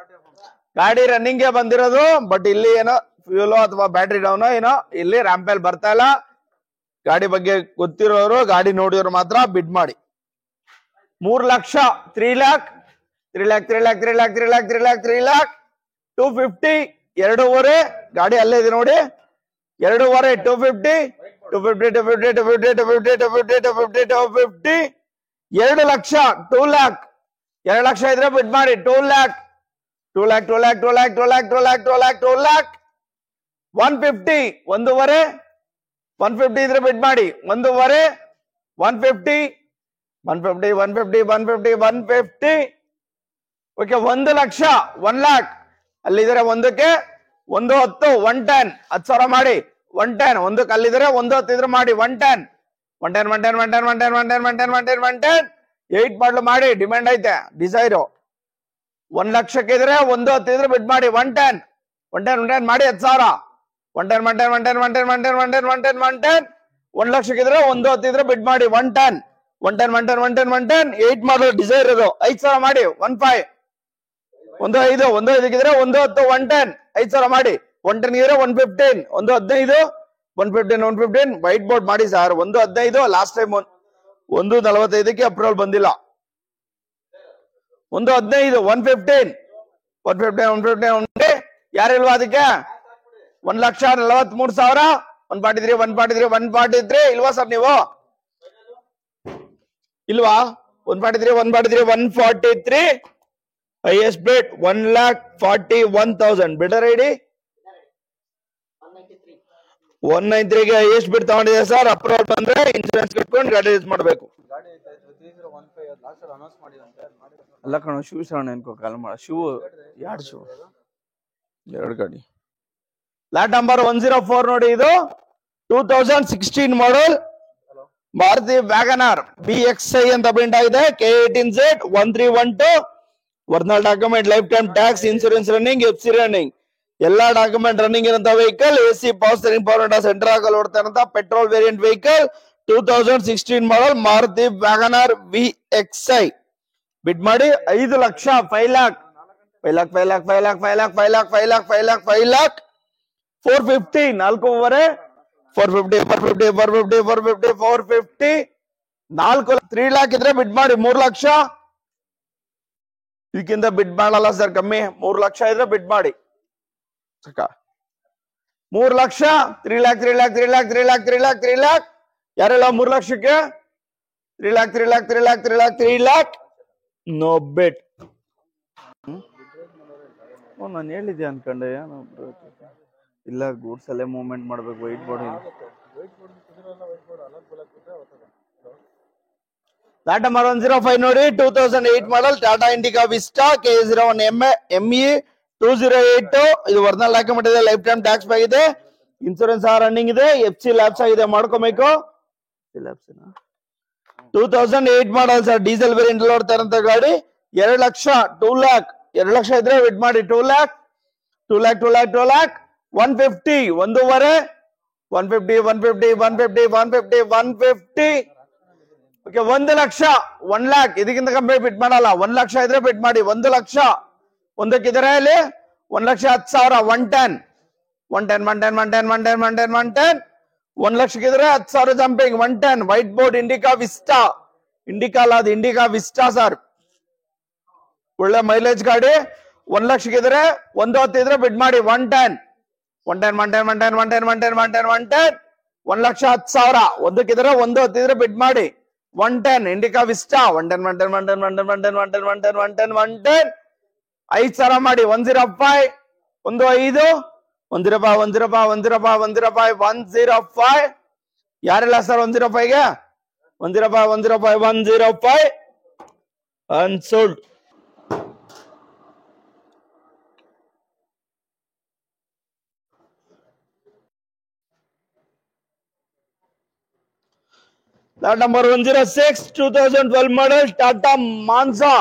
ಗಾಡಿ ರನ್ನಿಂಗ್ ಗೆ ಬಂದಿರೋದು. ಬಟ್ ಇಲ್ಲಿ ಏನೋ ಫ್ಯೂಲ್ ಅಥವಾ ಬ್ಯಾಟ್ರಿ ಡೌನ್ ಏನೋ ಇಲ್ಲಿ ರ್ಯಾಂಪೆಲ್ ಬರ್ತಾ ಇಲ್ಲ. ಗಾಡಿ ಬಗ್ಗೆ ಗೊತ್ತಿರೋರು, ಗಾಡಿ ನೋಡಿರೋರು ಮಾತ್ರ ಬಿಡ್ ಮಾಡಿ. 3 ಲಕ್ಷ 3 lakh 250 2.5 ಗಾಡಿ ಅಲ್ಲೇ ಇದೆ ನೋಡಿ. 2.5 250 2 ಲಕ್ಷ 2 lakh 2 ಲಕ್ಷ ಇದ್ರೆ ಬಿಡ್ ಮಾಡಿ. 2 lakh 150 1.5 ಇದ್ರೆ ಬಿಡ್ ಮಾಡಿ. 1.5 150 ಓಕೆ. 1 ಲಕ್ಷ 1 lakh ಅಲ್ಲಿದ್ರೆ ಒಂದಕ್ಕೆ 110 10,000 ಮಾಡಿ. 110 ಒಂದಕ್ಕೆ ಅಲ್ಲಿದ್ರೆ 110 ಇದ್ರೆ ಮಾಡಿ. 110 8 ಮಾಡ್ಲು ಮಾಡಿ. ಡಿಮ್ಯಾಂಡ್ ಐತೆ ಡಿಸೈರು. 1 ಲಕ್ಷಕ್ಕೆ ಇದ್ರೆ 110 ಇದ್ರೆ ಬಿಡ್ ಮಾಡಿ. 110 ಮಾಡಿ 10,000 110 1 ಲಕ್ಷಕ್ಕೆ ಇದ್ರೆ 110 ಇದ್ರೆ ಬಿಡ್ ಮಾಡಿ. 110 8 ಮಾಡಲು ಡಿಸೈರ್ ಇದು. 5,000 ಮಾಡಿ. 15 1.5 ಇದ್ರೆ 110 5,000 ಮಾಡಿ. 110 ಇದ್ರೆ 115 115 ವೈಟ್ ಬೋರ್ಡ್ ಮಾಡಿ ಸರ್. 115 ಲಾಸ್ಟ್ ಟೈಮ್ 145ಕ್ಕೆ ಅಪ್ರೂವಲ್ ಬಂದಿಲ್ಲ. 115 115 ಯಾರಿಲ್ವಾ ಅದಕ್ಕೆ. 1,43,000 143 ಇಲ್ವಾ ಸರ್ ನೀವು. ಇಲ್ವಾ 143 ಹೈಯೆಸ್ಟ್ ಬಿಡ್ 1,41,000 ಬಿಡರ್ ಐಡಿ 193ಗೆ ಹೈಯೆಸ್ಟ್ ಬಿಡ್ ತಗೊಂಡಿದೆ ಸರ್. ಅಪ್ರೂವಲ್ ಬಂದ್ರೆ ಇನ್ಸೂರೆನ್ಸ್ ಕಟ್ಕೊಂಡು ಗಾಡಿ ಯೂಸ್ ಮಾಡ್ಬೇಕು. ಅಲ್ಲ ಕಣ ಶೂ ಸಣ್ಣ ಅನ್ಕೋ ಕಾಲ್ ಮಾಡ. ಶೂ 2 ಶೂ ಎರಡು ಗಾಡಿ. ಲಾಟ್ ನಂಬರ್ 104 ನೋಡಿ, ಇದು 2016 ಮಾಡಲ್ ಮಾರುತಿ ವ್ಯಾಗನಾರ್ BXI ಅಂತ ಪ್ರಿಂಟ್ ಆಗಿದೆ. K18Z 1312 original document, life time tax, insurance running, FC running, ಎಲ್ಲಾ ಡಾಕ್ಯುಮೆಂಟ್ ರನ್ನಿಂಗ್ ಇರುವಂತ vehicle. AC power steering, power window, center ಆಗಲ್ ಓಡ್ತಾ ಇರುವಂತ petrol variant vehicle 2016 model Maruti Wagon R BXI. ಬಿಡ್ ಮಾಡಿ 5 ಲಕ್ಷ 5 ಲ್ಯಾಕ್ 450 4.5 450 4 3 ಲ್ಯಾಕ್ ಇದ್ರೆ ಬಿಡ್ ಮಾಡಿ 3 ಲಕ್ಷ. ಇದಕ್ಕಿಂತ ಬಿಡ್ ಮಾಡಲ್ಲ ಸರ್, ಕಮ್ಮಿ 3 ಲಕ್ಷ ಇದ್ರೆ ಬಿಡ್ ಮಾಡಿ. 3 ಲಕ್ಷ 3 ಲ್ಯಾಕ್ 3 ಲ್ಯಾಕ್ 3 ಲ್ಯಾಕ್ 3 ಲ್ಯಾಕ್ 3 ಲ್ಯಾಕ್ 3 ಲ್ಯಾಕ್ ಯಾರೆಲ್ಲ 3 ಲಕ್ಷಕ್ಕೆ 3 ಲ್ಯಾಕ್ 3 ಲ್ಯಾಕ್ 3 ಲ್ಯಾಕ್ 3 ಲ್ಯಾಕ್ 3 ಲ್ಯಾಕ್ ನೋ ಬಿಟ್. ನಾನು ಹೇಳಿದ್ದೆ ಅನ್ಕೊಂಡೆ, ಇಲ್ಲ ಗೂಡ್ಸ್ ಅಲ್ಲೇ ಮೂವ್ಮೆಂಟ್ ಮಾಡ್ಬೇಕು. ವೈಟ್ ಬೋರ್ಡ್ ಲಾಟ್ ನಂಬರ್ 105 ನೋಡಿ, 2008 model Tata Indica Vista K01 ME 2082. ಇದು ಒರಿಜಿನಲ್ ಡಾಕ್ಯುಮೆಂಟ್ ಇದೆ, ಲೈಫ್ ಟೈಮ್ ಟ್ಯಾಕ್ಸ್ ಆಗಿದೆ, ಇನ್ಸೂರೆನ್ಸ್ ರನ್ನಿಂಗ್ ಇದೆ, FC ಲ್ಯಾಪ್ಸ್ ಆಗಿದೆ, ಮಾಡ್ಕೋಬೇಕು. 2008 ಮಾಡಲ್ ಸರ್, ಡೀಸೆಲ್ ವೇರಿಯಂಟ್ ಓಡ್ತಾ ಇರೋಂತ ಗಾಡಿ. 2 ಲಕ್ಷ 2 ಲ್ಯಾಕ್ 2 ಲಕ್ಷ ಇದ್ರೆ ಬಿಡ್ ಮಾಡಿ 2 lac 2 lac 2 lac 2 lac 150 1.5 150 150 150 150 150 okay. 1 ಲಕ್ಷ 1 ಲ್ಯಾಕ್ ಇದಕ್ಕಿಂತ ಕಮ್ಮಿ ಬಿಟ್ ಮಾಡಲ್ಲ. 1 ಲಕ್ಷ ಇದ್ರೆ ಬಿಟ್ ಮಾಡಿ. 1 ಲಕ್ಷ ಒಂದಕ್ಕಿದ್ರೆ ಅಲ್ಲಿ 1,10,000 110 1 ಲಕ್ಷಕ್ಕಿದ್ರೆ 10,000 jumping 110. White board Indica Vista, Indica ಅಲ್ಲ ಅದು ಇಂಡಿಕಾ ವಿಸ್ಟಾ ಸರ್, ಒಳ್ಳೆ ಮೈಲೇಜ್ ಗಾಡಿ. 1 ಲಕ್ಷಕ್ಕಿದ್ರೆ 110 ಇದ್ರೆ ಬಿಡ್ ಮಾಡಿ 110 1 ಲಕ್ಷ 10,000. ಒಂದಕ್ಕಿದ್ರೆ 110 ಇದ್ರೆ ಬಿಡ್ ಮಾಡಿ 110 ಇಂಡಿಕಾ ವಿಸ್ಟಾ 110 5,000 ಮಾಡಿ 105 105 ಯಾರೆಲ್ಲ ಸರ್ 105ಗೆ 105 unsold. Lot number 106 2012 model Tata Manza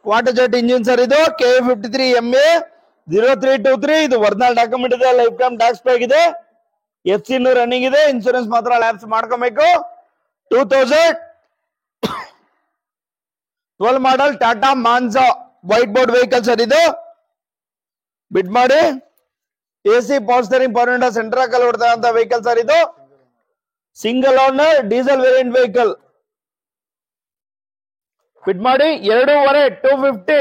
Quadrajet engine sir, ಇದು K53 MA 0323. ಇದು ಒರಿಜಿನಲ್ ಡಾಕ್ಯುಮೆಂಟ್ ಇದೆ, ಲೈಫ್ ಟೈಮ್ ಟ್ಯಾಕ್ಸ್ ಪೇ ಆಗಿದೆ, FC ರನ್ನಿಂಗ್ ಇದೆ, ಇನ್ಸೂರೆನ್ಸ್ ಮಾತ್ರ ಲ್ಯಾಪ್ಸ್ ಮಾಡ್ಕೋಬೇಕು. 2012 model Tata Manza white board vehicle sir, ಇದು ಬಿಡ್ ಮಾಡಿ. AC power steering, power window, center ಆಗಲ್ ಓಡ್ತಾ ಅಂತ ವೆಹಿಕಲ್ ಸರ್, ಇದು single owner diesel variant vehicle. Bid ಮಾಡಿ 2.5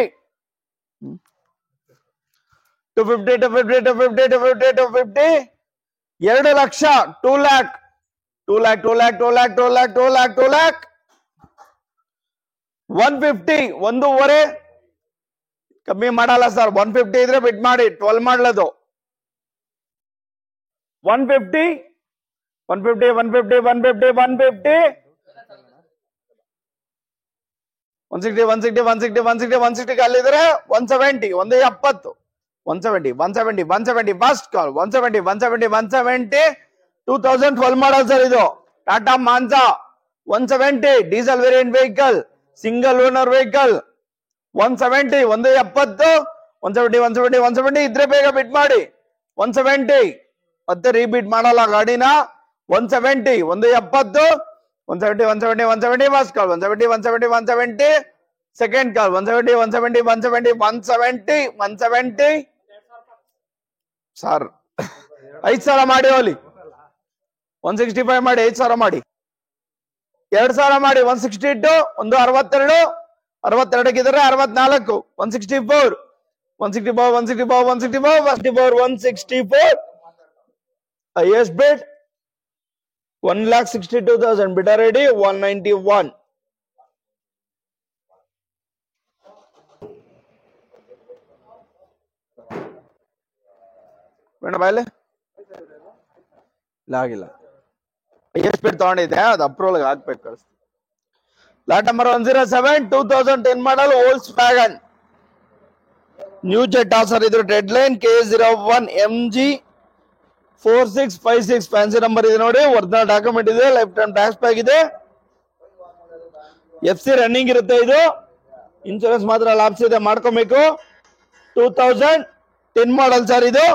250 2 ಲಕ್ಷ 2 ಲ್ಯಾಕ್ 150 1.5 ಕಮ್ಮಿ ಮಾಡಲ್ಲ ಸರ್. 150 ಇದ್ರೆ ಬಿಡ್ ಮಾಡಿ. 12 ಮಾಡ್ಲದು 150 160 ಅಲ್ಲಿದ್ರೆ 170 170 ಫಸ್ಟ್ ಕಾಲ್ 170 2012 ಮಾಡಲ್ ಸರ್, ಇದು Tata Mansa 170 diesel variant vehicle, single owner vehicle 170 170 ಇದ್ರೆ ಬೇಗ ಬಿಟ್ ಮಾಡಿ. 170 ಮತ್ತೆ ರೀಬೀಟ್ ಮಾಡಲ್ಲ ಗಾಡಿನ. 170 170 ಫಸ್ಟ್ ಕಾಲ್ 170 ಸೆಕೆಂಡ್ ಕಾಲ್ 170 ಸರ್ 5,000 ಮಾಡಿ. ಹೋಲಿ 165 ಮಾಡಿ, 5,000 ಮಾಡಿ, 2,000 ಮಾಡಿ. 162 162 62 64 164 highest bid 1,62,000 bid already 191. ಬೇಡ ಬಾಯ್ಲೆ ಇಲ್ಲ ಆಗಿಲ್ಲ. highest bid ತಗೊಂಡಿದ್ದೆ, ಅದು ಅಪ್ರೂವಲ್ ಹಾಕ್ಬೇಕು ಕಳಿಸ್ತೀನಿ. ಲಾಟ್ ನಂಬರ್ 107 2010 ಮಾಡಲ್ ವೋಲ್ಕ್ಸ್ವ್ಯಾಗನ್ ನ್ಯೂ ಜೆಟ್ಟಾ ಸರ್ ಇದು red line K01MG4656 fancy number ಇದೆ ನೋಡಿ. ಒರಿಜಿನಲ್ ಡಾಕ್ಯುಮೆಂಟ್ ಇದೆ, ಲೈಫ್ ಟೈಮ್ ಟ್ಯಾಕ್ಸ್ ಬ್ಯಾಕ್ ಇದೆ, FC ರನ್ನಿಂಗ್ ಇರುತ್ತೆ. ಇದು ಇನ್ಶೂರೆನ್ಸ್ ಮಾತ್ರ ಲಾಭ್ಸ್ ಇದೆ, ಮಾಡ್ಕೋಬೇಕು. 2010 ಮಾಡಲ್ ಸರ್ ಇದು,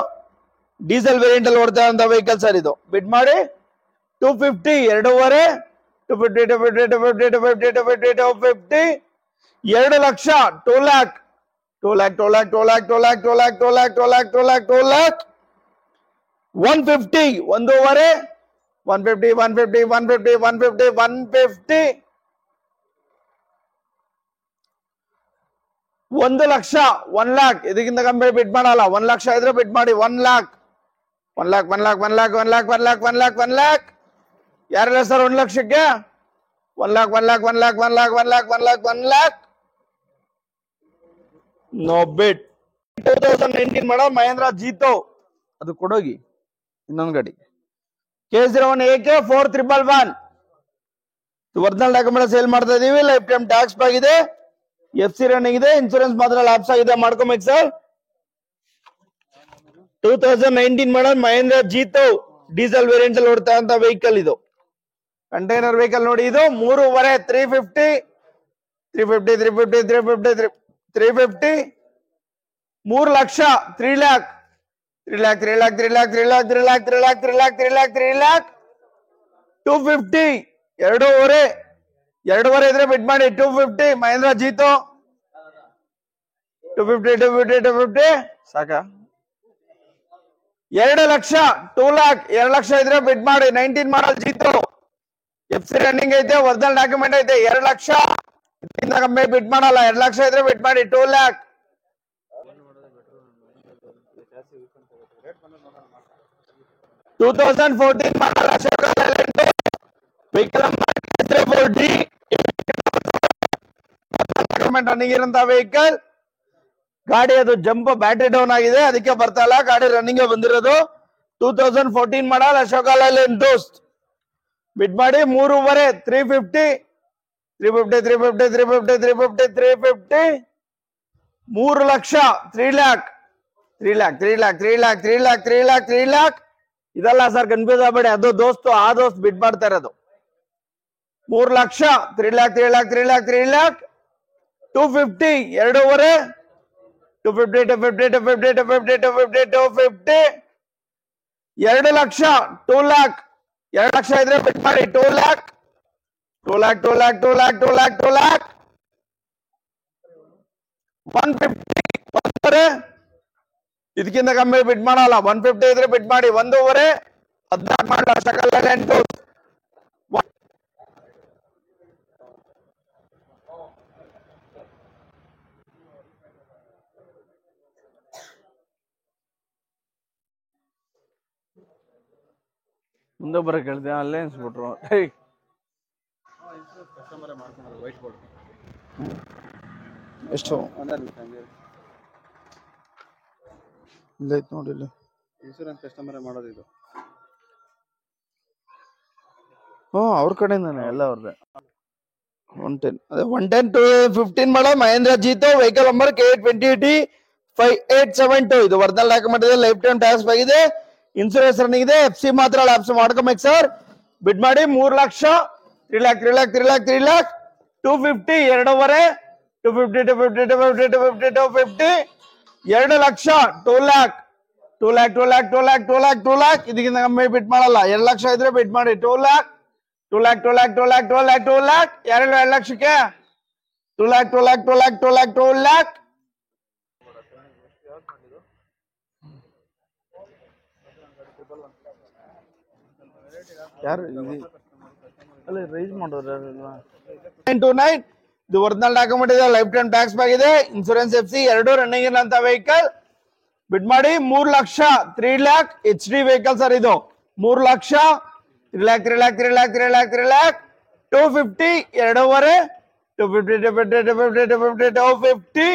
ಡೀಸೆಲ್ ವೇರಿಯಂಟ್ ಅಲ್ಲಿ ಓಡ್ತಾ ಇರುವಂತ ವೆಹಿಕಲ್ ಸರ್ ಇದು. ಬಿಡ್ ಮಾಡಿ 250 ಎರಡೂವರೆ 250 2 ಲಕ್ಷ 2 ಲ್ಯಾಕ್ 150 ಒಂದೂವರೆ 150 1 ಲಕ್ಷ 1 ಲ್ಯಾಕ್. ಇದಕ್ಕಿಂತ ಕಮ್ಮಿ ಬಿಡ್ ಮಾಡಲ್ಲ. 1 ಲಕ್ಷ ಇದ್ರೆ ಬಿಡ್ ಮಾಡಿ. 1 ಲ್ಯಾಕ್ ಯಾರೆಲ್ಲ ಸರ್ 1 ಲಕ್ಷಕ್ಕೆ? 1 ಲ್ಯಾಕ್ ನೋ ಬಿಡ್. 2019 ಮಾಡೋ ಮಹೇಂದ್ರ ಜೀತೋ, ಅದು ಕೊಡೋಗಿ. ಇನ್ನೊಂದು ಗಾಡಿ K01AK 4111 ಒರಿಜಿನಲ್ ಡಾಕ್ಯುಮೆಂಟ್ ಸೇಲ್ ಮಾಡ್ತಾ ಇದೀವಿ. ಲೈಫ್ ಟೈಮ್ ಟ್ಯಾಕ್ಸ್ ಆಗಿದೆ, FC ರನ್ನಿಂಗ್ ಇದೆ, ಇನ್ಶೂರೆನ್ಸ್ ಮಾತ್ರ ಲ್ಯಾಪ್ಸ್ ಆಗಿದೆ, ಮಾಡ್ಕೋಬೇಕು ಸರ್. 2019 ಮಾಡಲ್ ಮಹೇಂದ್ರ ಜೀತೋ, ಡೀಸೆಲ್ ವೇರಿಯಂಟ್ ಅಲ್ಲಿ ಓಡ್ತಾ ಅಂತ ವೆಹಿಕಲ್ ಇದು. ಕಂಟೈನರ್ ವೆಹಿಕಲ್ ನೋಡಿ. ಇದು 3.5 350 3 ಲಕ್ಷ 3 ಲ್ಯಾಕ್ 250 ಎರಡೂವರೆ ಇದ್ರೆ ಬಿಡ್ ಮಾಡಿ. 250 ಮಹೇಂದ್ರ ಜೀತೋ 250 ಸಾಕ. 2 ಲಕ್ಷ 2 ಲ್ಯಾಕ್ 2 ಲಕ್ಷ ಇದ್ರೆ ಬಿಡ್ ಮಾಡಿ. 19 ಮಾಡಲ್ ಜೀತೋ, FC ರನ್ನಿಂಗ್ ಐತೆ, ಒರಿಜಿನಲ್ ಡಾಕ್ಯುಮೆಂಟ್ ಐತೆ. 2 ಲಕ್ಷ ಇದಕ್ಕಿಂತ ಕಮ್ಮಿ ಬಿಡ್ ಮಾಡಲ್ಲ. 2 ಲಕ್ಷ ಇದ್ರೆ ಬಿಡ್ ಮಾಡಿ. 2 lakh 2014 model Ashok Leyland vehicle document running ಇರೋಂತ ವೆಹಿಕಲ್. ಗಾಡಿ ಅದು ಜಂಪ್ ಬ್ಯಾಟ್ರಿ ಡೌನ್ ಆಗಿದೆ, ಅದಕ್ಕೆ ಬರ್ತಾ ಇಲ್ಲ. ಗಾಡಿ ರನ್ನಿಂಗ್ ಬಂದಿರೋದು. 2014 ಮಾಡಲ್ ಅಶೋಕ ಲೇಲ್ಯಾಂಡ್ ದೋಸ್ತ್. ಬಿಡ್ ಮಾಡಿ 3.5 350 3 ಲಕ್ಷ 3 ಲ್ಯಾಕ್ ಇದಲ್ಲ ಸರ್, ಕನ್ಫ್ಯೂಸ್ ಆಗಬೇಡಿ. ಅದು ದೋಸ್ತು, ಆ ದೋಸ್ತ್ ಬಿಡ್ ಮಾಡ್ತಾ ಇರೋದು. 3 ಲಕ್ಷ 3 ಲ್ಯಾಕ್ 250 ಎರಡೂವರೆ 250 2 ಲಕ್ಷ 2 ಲ್ಯಾಕ್ 2 ಲಕ್ಷ ಇದ್ರೆ ಬಿಡ್ ಮಾಡಿ. 2 ಲ್ಯಾಕ್ 150 ಇದಕ್ಕಿಂತ ಕಮ್ಮಿ ಬಿಡ್ ಮಾಡಲ್ಲ. 150 ಇದ್ರೆ ಬಿಡ್ ಮಾಡಿ. 1.5 14 ಮಾಡಲ ಅಶೋಕ ಲೇಲ್ಯಾಂಡ್ ದೋಸ್ತ್. ಮುಂದೆ ಬರಕ್ ಹೇಳ್ದೆ, ಅಲ್ಲೇ ಅನ್ಸ್ಬಿಟ್ರು. ಎಷ್ಟು ಇಲ್ಲ ಐತ್ ನೋಡಿ, ಇಲ್ಲಿ ಇನ್ಶೂರೆನ್ಸ್ ಕಸ್ಟಮರ್ ಮಾಡೋದು ಇದು. ಅವ್ರ ಕಡೆಯಿಂದಾನೆ ಎಲ್ಲ ಅವ್ರದ್ದೆ. 110 ಅದೇ 110 to 15 ಮಾಡೋ Mahendra Jeeto, vehicle number K20T5872. ಇದು ಒರಿಜಿನಲ್ ಡಾಕ್ಯುಮೆಂಟ್ ಇದೆ, ಲೈಫ್ ಟೈಮ್ ಟ್ಯಾಕ್ಸ್ ಆಗಿದೆ, ಇನ್ಶೂರೆನ್ಸ್ ರನ್ನಿಂಗ್ ಇದೆ, FC ಮಾತ್ರ ಲ್ಯಾಪ್ಸ್ ಮಾಡ್ಕೋಬೇಕು ಸರ್. ಬಿಡ್ ಮಾಡಿ 3 ಲಕ್ಷ 3 ಲ್ಯಾಕ್ 250 ಎರಡೂವರೆ 250 2 ಲಕ್ಷ 2 ಲ್ಯಾಕ್ ಇದಕ್ಕಿಂತ ಕಮ್ಮಿ ಬಿಡ್ ಮಾಡಲ್ಲ. 2 ಲಕ್ಷ ಇದ್ರೆ ಬಿಡ್ ಮಾಡಿ. 2 ಲ್ಯಾಕ್ 2 ಲ್ಯಾಕ್ 2 ಲಕ್ಷಕ್ಕೆ 2 ಲ್ಯಾಕ್ ಯಾರು ಅಲ್ಲ ರೈಸ್ ಮಾಡೋರು 929. ಇದು ಒರಿಜಿನಲ್ ಡಾಕ್ಯುಮೆಂಟ್ ಇದೆ, ಲೈಫ್ ಟೈಮ್ ಟ್ಯಾಕ್ಸ್ ಆಗಿದೆ, ಇನ್ಶೂರೆನ್ಸ್ FC ಎರಡು ರನ್ನಿಂಗ್ ಇರೋಂತ ವೆಹಿಕಲ್. ಬಿಡ್ ಮಾಡಿ 3 ಲಕ್ಷ 3 ಲ್ಯಾಕ್ HD ವೆಹಿಕಲ್ ಸರ್ ಇದು. 3 ಲಕ್ಷ 3 ಲ್ಯಾಕ್ 250 ಎರಡೂವರೆ 250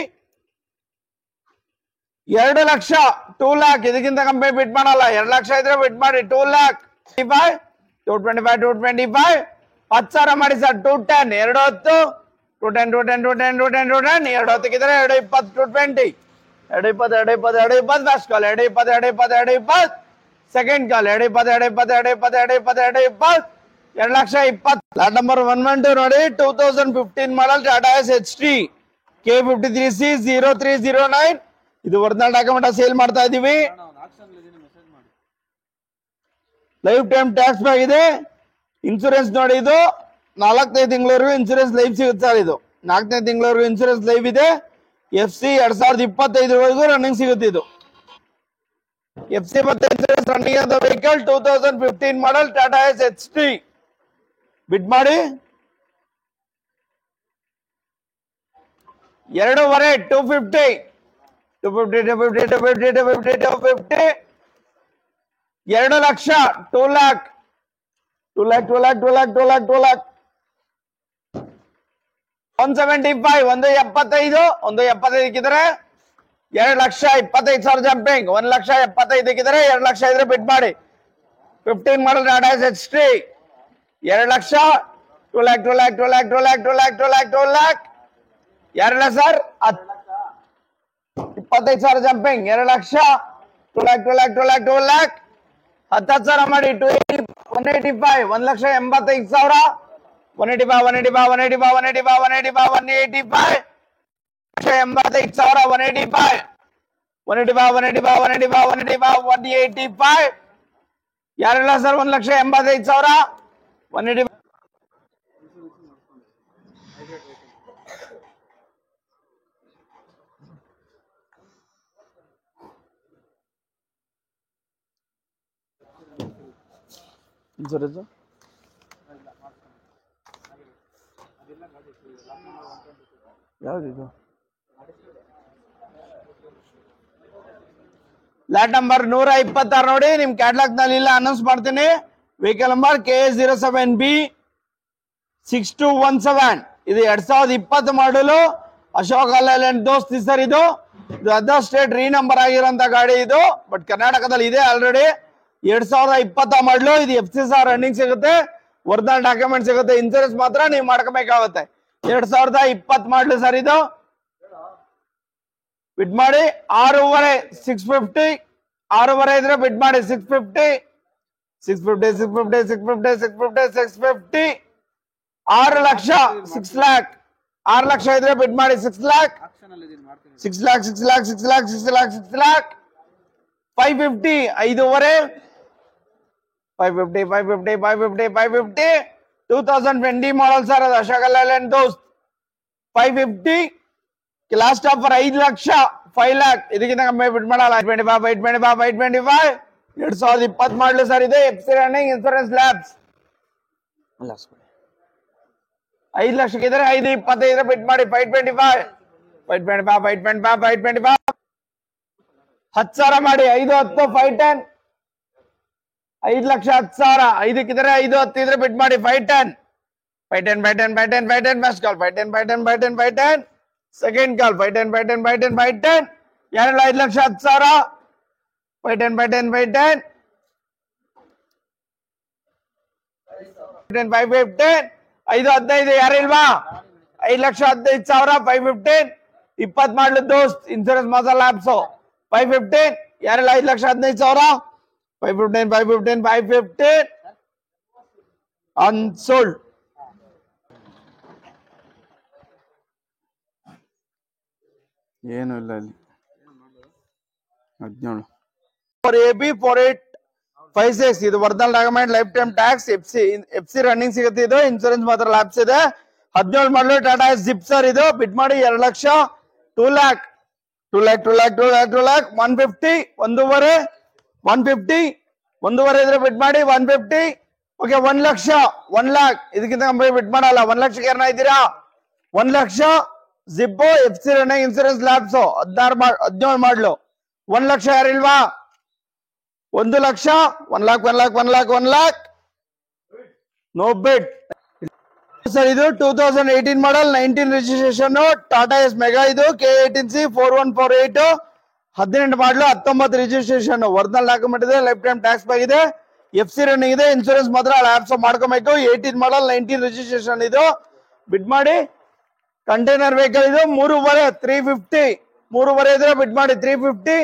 2 ಲಕ್ಷ 2 ಲ್ಯಾಕ್ ಇದಕ್ಕಿಂತ ಕಮ್ಮಿ ಬಿಡ್ ಮಾಡಲ್ಲ. 2 ಲಕ್ಷ ಇದ್ರೆ ಬಿಡ್ ಮಾಡಿ. 2 ಲ್ಯಾಕ್ 225 10,000 ಮಾಡಿ ಸರ್. 210 210 210 210 210 210 210 210 220 ಫಸ್ಟ್ ಕಾಲ್ 220 ಸೆಕೆಂಡ್ ಕಾಲ್ 220 2,20,2,20 ಲಾಟ್ ನಂಬರ್ 112 ನೋಡಿ 2015 model Tata Ace HT K53C0309 ಇದು ಒರಿಜಿನಲ್ ಡಾಕ್ಯುಮೆಂಟ್ ಸೇಲ್ ಮಾಡ್ತಾ ಇದೀವಿ. ಲೈಫ್ ಟೈಮ್ ಟ್ಯಾಕ್ಸ್ ಬ್ಯಾಕ್ ಇದೆ. ಇನ್ಸೂರೆನ್ಸ್ ನೋಡಿ ಇದು 4ನೇ ತಿಂಗಳವರೆಗೂ ಇನ್ಸೂರೆನ್ಸ್ ಲೈಫ್ ಸಿಗುತ್ತೆ ಸರ್. ಇದು 4ನೇ ತಿಂಗಳವರೆಗೂ ಇನ್ಸೂರೆನ್ಸ್ ಲೈಫ್ ಇದೆ. FC 2025 ರನ್ನಿಂಗ್ ಸಿಗುತ್ತೆ. ಇದು FC ಮತ್ತೆ ಇನ್ಸೂರೆನ್ಸ್ ರನ್ನಿಂಗ್ ಆದ vehicle 2015 model Tata Ace HT bid ಮಾಡಿ 2.5 250 2 ಲಕ್ಷ 2 lakh 175 175 ಇಕ್ಕಿದ್ರೆ 2,25,000 ಜಂಪಿಂಗ್ 1,75,000 ಇಕ್ಕಿದ್ರೆ 2 ಲಕ್ಷ ಇದ್ರೆ ಬಿಡ್ ಮಾಡಿ 15 ಮಾಡಲ್ ಟಾಟಾ ಎಸ್ HT 2 ಲಕ್ಷ 2 lakh 2 lakh ಸರ್ 25,000 ಜಂಪಿಂಗ್ 2 ಲಕ್ಷ 2 lakh 10,000 ಮಾಡಿ 185 1,85,000 ಯಾರೆಲ್ಲ ಸರ್ 1,85,000 185 ಇನ್ಸೂರೆನ್ಸ್ ಯಾವ್ದಿದು ಲಾಟ್ ನಂಬರ್ 126 ನೋಡಿ ನಿಮ್ ಕ್ಯಾಟ್ಲಾಗ್ ನಲ್ಲಿ ಇಲ್ಲ ಅನೌನ್ಸ್ ಮಾಡ್ತೀನಿ. ವೆಹಿಕಲ್ ನಂಬರ್ KA07B 6217 ಇದು 2020 ಮಾಡಲು ಅಶೋಕ್ ಲೇಲ್ಯಾಂಡ್ ದೋಸ್ತ್ ಸರ್. ಇದು ಅದರ್ ಸ್ಟೇಟ್ ರೀ ನಂಬರ್ ಆಗಿರೋಂತ ಗಾಡಿ ಇದು, ಬಟ್ ಕರ್ನಾಟಕದಲ್ಲಿ ಇದೆ ಆಲ್ರೆಡಿ. 2020 ಮಾಡಲು ಇದು FC ಸಹ ರನ್ನಿಂಗ್ ಸಿಗುತ್ತೆ, ಒರಿಜಿನಲ್ ಡಾಕ್ಯುಮೆಂಟ್ ಸಿಗುತ್ತೆ. ಇನ್ಸೂರೆನ್ಸ್ ಮಾತ್ರ ನೀವು ಮಾಡ್ಕೋಬೇಕಾಗುತ್ತೆ. 2020 ಮಾಡಲು ಸರ್. ಇದು ಬಿಡ್ ಮಾಡಿ 6.5 650 6.5 ಇದ್ರೆ ಬಿಡ್ ಮಾಡಿ 650 6 ಲಕ್ಷ 6 lakh 6 ಲಕ್ಷ ಇದ್ರೆ ಬಿಡ್ ಮಾಡಿ 6 lakh 550 5.5 2020 ಮಾಡಲ್ ಸರ್. ಅದು ಅಶೋಕ್ ಲೇಲ್ಯಾಂಡ್ ದೋಸ್ತ್ 550 ಲಾಸ್ಟ್ ಆಫರ್ 5 ಲಕ್ಷ 5 lakh ಇದಕ್ಕಿಂತ ಕಮ್ಮಿ ಬಿಡ್ ಮಾಡಲ್ಲ. 825 2020 ಮಾಡಲು ಸರ್. ಇದೆ FC ರನ್ನಿಂಗ್ ಇನ್ಸೂರೆನ್ಸ್ ಲ್ಯಾಬ್ಸ್ 5 ಲಕ್ಷಕ್ಕೆ ಇದ್ರೆ 5.25 ಬಿಡ್ ಮಾಡಿ 525 10,000 ಮಾಡಿ 510 510 5 ಲಕ್ಷ 10,000 5ಕ್ಕಿದ್ರೆ 510 ಇದ್ರೆ ಬಿಡ್ ಮಾಡಿ 510 ಫಸ್ಟ್ ಕಾಲ್ 510 ಸೆಕೆಂಡ್ ಕಾಲ್ 510 ಯಾರೆಲ್ಲ 5 ಲಕ್ಷ 10,000 510 515 515 ಯಾರಿಲ್ವಾ 5 ಲಕ್ಷ 15,000 515 20 ಮಾಡಲು ದೋಸ್ತ್ ಇನ್ಸೂರೆನ್ಸ್ ಮಾಸ ಲ್ಯಾಬ್ಸ್ 515 ಯಾರೆಲ್ಲ 5 ಲಕ್ಷ 15,000 515 ಅನ್ಸೋಲ್ಡ್. ಏನು ಇಲ್ಲ ಇಲ್ಲಿ 17 AB 4856 ಇದು original document life time tax FC running ಸಿಗುತ್ತೆ. ಇದು ಇನ್ಸೂರೆನ್ಸ್ ಮಾತ್ರ ಲ್ಯಾಬ್ಸ್ ಇದೆ. 17 ಮಾಡಲು ಟಾಟಾ ಎಸ್ ಜಿಪ್ಸರ್. ಇದು ಬಿಡ್ ಮಾಡಿ 2 ಲಕ್ಷ 2 lakh 150 1.5 ಇದ್ರೆ ಬಿಡ್ ಮಾಡಿ 150 ಓಕೆ 1 ಲಕ್ಷ 1 lakh ಇದಕ್ಕಿಂತ ಕಮ್ಮಿ ಬಿಡ್ ಮಾಡಲ್ಲ. 1 ಲಕ್ಷಕ್ಕೆ ಏನ ಇದ್ದೀರಾ 1 ಲಕ್ಷ ಜಿಪ್ಪೋ FC running insurance lapse 17 model 1 ಲಕ್ಷ ಯಾರಿಲ್ವಾ 1 ಲಕ್ಷ 1 lakh ನೋ ಬಿಡ್ ಸರ್. ಇದು 2018 model 19 registration Tata Ace mega. ಇದು K18C 4148 18 model 19 registration original document ಇದೆ. ಲೈಫ್ ಟೈಮ್ ಟ್ಯಾಕ್ಸ್ ಬ್ಯಾಕ್ ಇದೆ. FC ರನ್ನಿಂಗ್ ಇದೆ. ಇನ್ಸೂರೆನ್ಸ್ ಮಾತ್ರ ಲ್ಯಾಬ್ಸ್ ಮಾಡ್ಕೋಬೇಕು. 18 ಮಾಡಲ್ 19 ರಿಜಿಸ್ಟ್ರೇಷನ್. ಇದು ಬಿಡ್ ಮಾಡಿ ಕಂಟೈನರ್ ವೆಹಿಕಲ್. ಇದು 3.5 350 3.5 ಇದ್ರೆ ಬಿಟ್ ಮಾಡಿ 350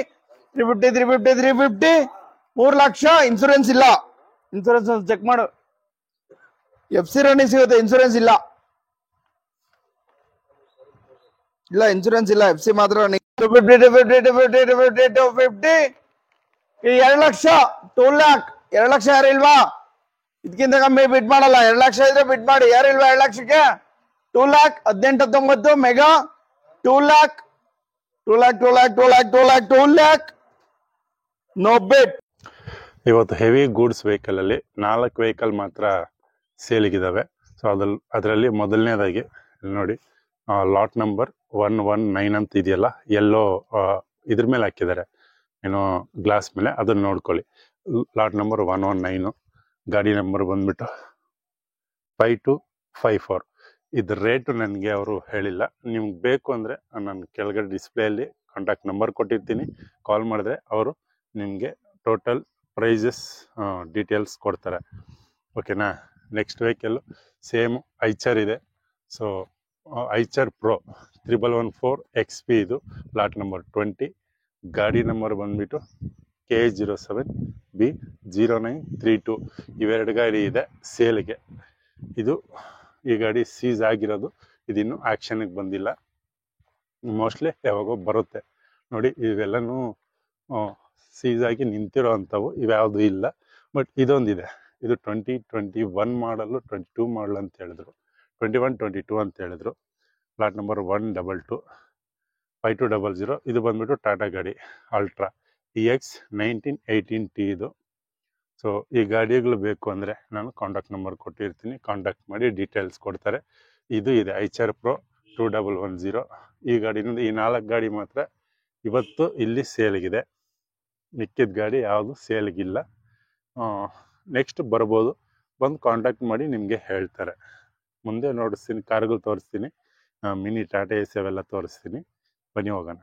3 ಲಕ್ಷ. ಇನ್ಸೂರೆನ್ಸ್ ಇಲ್ಲ, ಇನ್ಸೂರೆನ್ಸ್ ಚೆಕ್ ಮಾಡು. FC ರನ್ನಿಂಗ್ ಸಿಗುತ್ತೆ, ಇನ್ಸೂರೆನ್ಸ್ ಇಲ್ಲ, ಇನ್ಸೂರೆನ್ಸ್ ಇಲ್ಲ, FC ಮಾತ್ರ ರನ್ನಿಂಗ್. 250 2 ಲಕ್ಷ 2 ಲ್ಯಾಕ್. 2 ಲಕ್ಷ ಯಾರು ಇಲ್ವಾ? ಇದಕ್ಕಿಂತ ಕಮ್ಮಿ ಬಿಟ್ ಮಾಡಲ್ಲ. 2 ಲಕ್ಷ ಇದ್ರೆ ಬಿಟ್ ಮಾಡಿ. ಯಾರು ಇಲ್ವಾ 2 ಲಕ್ಷಕ್ಕೆ? 2 ಲ್ಯಾಕ್ 18 19 ಮೆಗಾ 2 ಲ್ಯಾಕ್ ನೋ ಬಿಟ್. ಇವತ್ತು ಹೆವಿ ಗೂಡ್ಸ್ ವೆಹಿಕಲ್ ಅಲ್ಲಿ 4 ವೆಹಿಕಲ್ ಮಾತ್ರ ಸೇಲಿಗಿದಾವೆ. ಸೊ ಅದರಲ್ಲಿ ಮೊದಲನೇದಾಗಿ ನೋಡಿ, ಲಾಟ್ ನಂಬರ್ 119 ಅಂತ ಇದೆಯಲ್ಲ, ಎಲ್ಲೋ ಇದ್ರ ಮೇಲೆ ಹಾಕಿದ್ದಾರೆ, ಏನೋ ಗ್ಲಾಸ್ ಮೇಲೆ, ಅದನ್ನ ನೋಡ್ಕೊಳ್ಳಿ. Lot number 119. ಗಾಡಿ ನಂಬರ್ ಬಂದ್ಬಿಟ್ಟು 5254. ಇದ್ರ ರೇಟು ನನಗೆ ಅವರು ಹೇಳಿಲ್ಲ. ನಿಮ್ಗೆ ಬೇಕು ಅಂದರೆ ನಾನು ಕೆಳಗಡೆ ಡಿಸ್ಪ್ಲೇಯಲ್ಲಿ ಕಾಂಟ್ಯಾಕ್ಟ್ ನಂಬರ್ ಕೊಟ್ಟಿರ್ತೀನಿ. ಕಾಲ್ ಮಾಡಿದ್ರೆ ಅವರು ನಿಮಗೆ ಟೋಟಲ್ ಪ್ರೈಸಸ್ ಡೀಟೇಲ್ಸ್ ಕೊಡ್ತಾರೆ. ಓಕೆನಾ? ನೆಕ್ಸ್ಟ್ ವೆಹಿಕಲ್ಲು ಸೇಮ್ ಐಚರ್ ಇದೆ. ಸೊ ಐಚರ್ ಪ್ರೋ 1114 XP ಇದು. Lot number 20. ಗಾಡಿ ನಂಬರ್ ಬಂದ್ಬಿಟ್ಟು K07B0932. ಇವೆರಡು ಗಾಡಿ ಇದೆ ಸೇಲ್ಗೆ. ಇದು ಈ ಗಾಡಿ ಸೀಸ್ ಆಗಿರೋದು, ಇದಿನ್ನೂ ಆ್ಯಕ್ಷನ್ಗೆ ಬಂದಿಲ್ಲ. ಮೋಸ್ಟ್ಲಿ ಯಾವಾಗೋ ಬರುತ್ತೆ ನೋಡಿ. ಇವೆಲ್ಲನೂ ಸೀಸ್ ಆಗಿ ನಿಂತಿರೋ ಅಂಥವು, ಇವ್ಯಾವುದು ಇಲ್ಲ. ಬಟ್ ಇದೊಂದಿದೆ, ಇದು 2021 ಮಾಡಲು, 22 ಮಾಡಲ್ ಅಂತ ಹೇಳಿದ್ರು, 21 22 ಅಂತ ಹೇಳಿದ್ರು. Lot number 122 5200. ಇದು ಬಂದ್ಬಿಟ್ಟು ಟಾಟಾ ಗಾಡಿ ಅಲ್ಟ್ರಾ EX 1918T ಇದು. ಸೊ ಈ ಗಾಡಿಗಳು ಬೇಕು ಅಂದರೆ ನಾನು ಕಾಂಟ್ಯಾಕ್ಟ್ ನಂಬರ್ ಕೊಟ್ಟಿರ್ತೀನಿ, ಕಾಂಟ್ಯಾಕ್ಟ್ ಮಾಡಿ ಡೀಟೇಲ್ಸ್ ಕೊಡ್ತಾರೆ. ಇದು ಇದೆ ಐಚರ್ ಪ್ರೋ 2110. ಈ ಗಾಡಿನಿಂದ ಈ 4 ಗಾಡಿ ಮಾತ್ರ ಇವತ್ತು ಇಲ್ಲಿ ಸೇಲ್ಗಿದೆ. ಮಿಕ್ಕಿದ ಗಾಡಿ ಯಾವುದು ಸೇಲ್ಗಿಲ್ಲ. ನೆಕ್ಸ್ಟ್ ಬರ್ಬೋದು, ಬಂದು ಕಾಂಟ್ಯಾಕ್ಟ್ ಮಾಡಿ ನಿಮಗೆ ಹೇಳ್ತಾರೆ. ಮುಂದೆ ನೋಡಿಸ್ತೀನಿ, ಕಾರ್ಗಳು ತೋರಿಸ್ತೀನಿ, ಮಿನಿ ಟಾಟಾ AC ಅವೆಲ್ಲ ತೋರಿಸ್ತೀನಿ. ಬನ್ನಿ ಹೋಗೋಣ.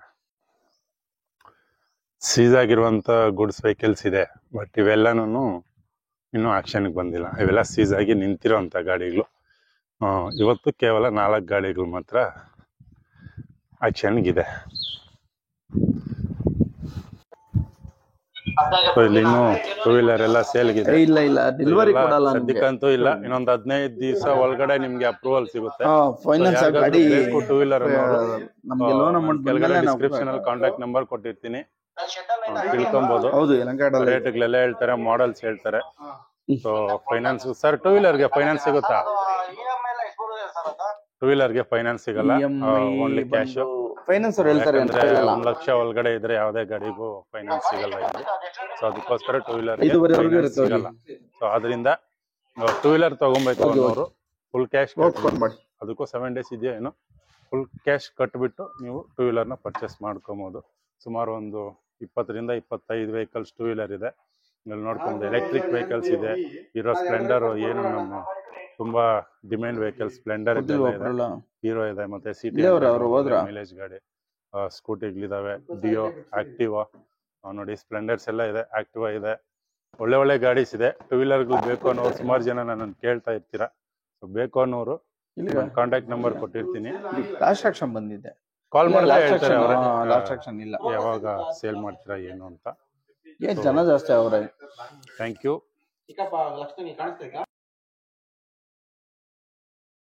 ಸೀಸ್ ಆಗಿರುವಂಥ ಗುಡ್ಸ್ ವೆಹಿಕಲ್ಸ್ ಇದೆ, ಬಟ್ ಇವೆಲ್ಲನೂ ಇನ್ನೂ ಆ್ಯಕ್ಷನ್ಗೆ ಬಂದಿಲ್ಲ. ಇವೆಲ್ಲ ಸೀಸ್ ಆಗಿ ನಿಂತಿರೋವಂಥ ಗಾಡಿಗಳು. ಇವತ್ತು ಕೇವಲ 4 ಗಾಡಿಗಳು ಮಾತ್ರ ಆ್ಯಕ್ಷನ್ಗಿದೆ. ಇಲ್ಲಿ ಇನ್ನೂ 2 ವೀಲರ್ ಎಲ್ಲ ಸೇಲ್ಗಿದೆ. ಇಲ್ಲ ಡೆಲಿವರಿ ಕೊಡಲ್ಲ ಸದ್ಯಕ್ಕಂತೂ ಇಲ್ಲ. ಇನ್ನೊಂದು 15 ದಿವಸ ಒಳಗಡೆ ನಿಮ್ಗೆ ಅಪ್ರೂವಲ್ ಸಿಗುತ್ತೆ. ಫೈನಾನ್ಸ್ ಗಾಡಿ 2 ವೀಲರ್ ನಮಗೆ ಲೋನ್ ಅಮೌಂಟ್ ಕೆಳಗಡೆ ಡಿಸ್ಕ್ರಿಪ್ಷನ್ ಅಲ್ಲಿ ಕಾಂಟ್ಯಾಕ್ಟ್ ನಂಬರ್ ಕೊಟ್ಟಿರ್ತೀನಿ, ತಿಳ್ಕೊಬಹುದು. ಹೌದು, ರೇಟ್ಗಳೆಲ್ಲ ಹೇಳ್ತಾರೆ, ಮಾಡೆಲ್ಸ್ ಹೇಳ್ತಾರೆ. ಸೊ ಫೈನಾನ್ಸ್ ಸರ್, 2 ವೀಲರ್ಗೆ ಫೈನಾನ್ಸ್ ಸಿಗುತ್ತಾ? 2 ವೀಲರ್ಗೆ ಫೈನಾನ್ಸ್ ಸಿಗಲ್ಲ, ಓನ್ಲಿ ಕ್ಯಾಶ್. ಫೈನಾನ್ಸ್ ಅವ್ರು ಹೇಳ್ತಾರೆ 1 ಲಕ್ಷ ಒಳಗಡೆ ಇದ್ರೆ ಯಾವುದೇ ಗಾಡಿಗೂ ಫೈನಾನ್ಸ್ ಸಿಗಲ್ಲ ಇಲ್ಲಿ. ಸೊ ಅದಕ್ಕೋಸ್ಕರ 2 ವೀಲರ್ ಸಿಗಲ್ಲ. ಸೊ ಅದರಿಂದ 2 ವೀಲರ್ ತಗೊಬೇಕು ಅನ್ನೋರು ಫುಲ್ ಕ್ಯಾಶ್, ಅದಕ್ಕೂ 7 ಡೇಸ್ ಇದೆಯಾ ಏನೋ, ಫುಲ್ ಕ್ಯಾಶ್ ಕಟ್ಬಿಟ್ಟು ನೀವು 2 ವೀಲರ್ನ ಪರ್ಚೇಸ್ ಮಾಡ್ಕೊಬೋದು. ಸುಮಾರು ಒಂದು 20 ರಿಂದ 25 ವೆಹಿಕಲ್ಸ್ 2 ವೀಲರ್ ಇದೆ. ಇಲ್ಲಿ ನೋಡ್ಕೊಂಡು ಎಲೆಕ್ಟ್ರಿಕ್ ವೆಹಿಕಲ್ಸ್ ಇದೆ. ಹೀರೋ ಸ್ಪ್ಲೆಂಡರ್ ಏನು ನಮ್ಮ ತುಂಬಾ ಡಿಮ್ಯಾಂಡ್ ವೆಹಿಕಲ್, ಸ್ಪ್ಲೆಂಡರ್ ಇದೆ, ಹೀರೋ ಇದೆ, ಮತ್ತೆ ಸಿಟಿ ಮೈಲೇಜ್ ಗಾಡಿ ಸ್ಕೂಟಿಗಳಿದಾವೆ, ಡಿಯೋ, ಆಕ್ಟಿವಾ ನೋಡಿ, ಸ್ಪ್ಲೆಂಡರ್ಸ್ ಎಲ್ಲ ಇದೆ, ಆಕ್ಟಿವಾ ಇದೆ. ಒಳ್ಳೆ ಗಾಡೀಸ್ ಇದೆ. 2 ವೀಲರ್ಗಳು ಬೇಕು ಅನ್ನೋರು ಸುಮಾರು ಜನ ನನ್ನನ್ನು ಕೇಳ್ತಾ ಇರ್ತೀರಾ. ಸೊ ಬೇಕು ಅನ್ನೋರು ಕಾಂಟ್ಯಾಕ್ಟ್ ನಂಬರ್ ಕೊಟ್ಟಿರ್ತೀನಿ, ಲಾಸ್ಟ್ ಆಕ್ಷನ್ ಬಂದಿದೆ, ಕಾಲ್ ಮಾಡಿದ್ರೆ ಹೇಳ್ತಾರೆ ಅವರೇ ಲಾಸ್ಟ್ ಆಕ್ಷನ್ ಇಲ್ಲ, ಯಾವಾಗ ಸೇಲ್ ಮಾಡ್ತೀರಾ ಏನು ಅಂತ. ಜನ ಜಾಸ್ತಿ ಅವರೇ. Thank you.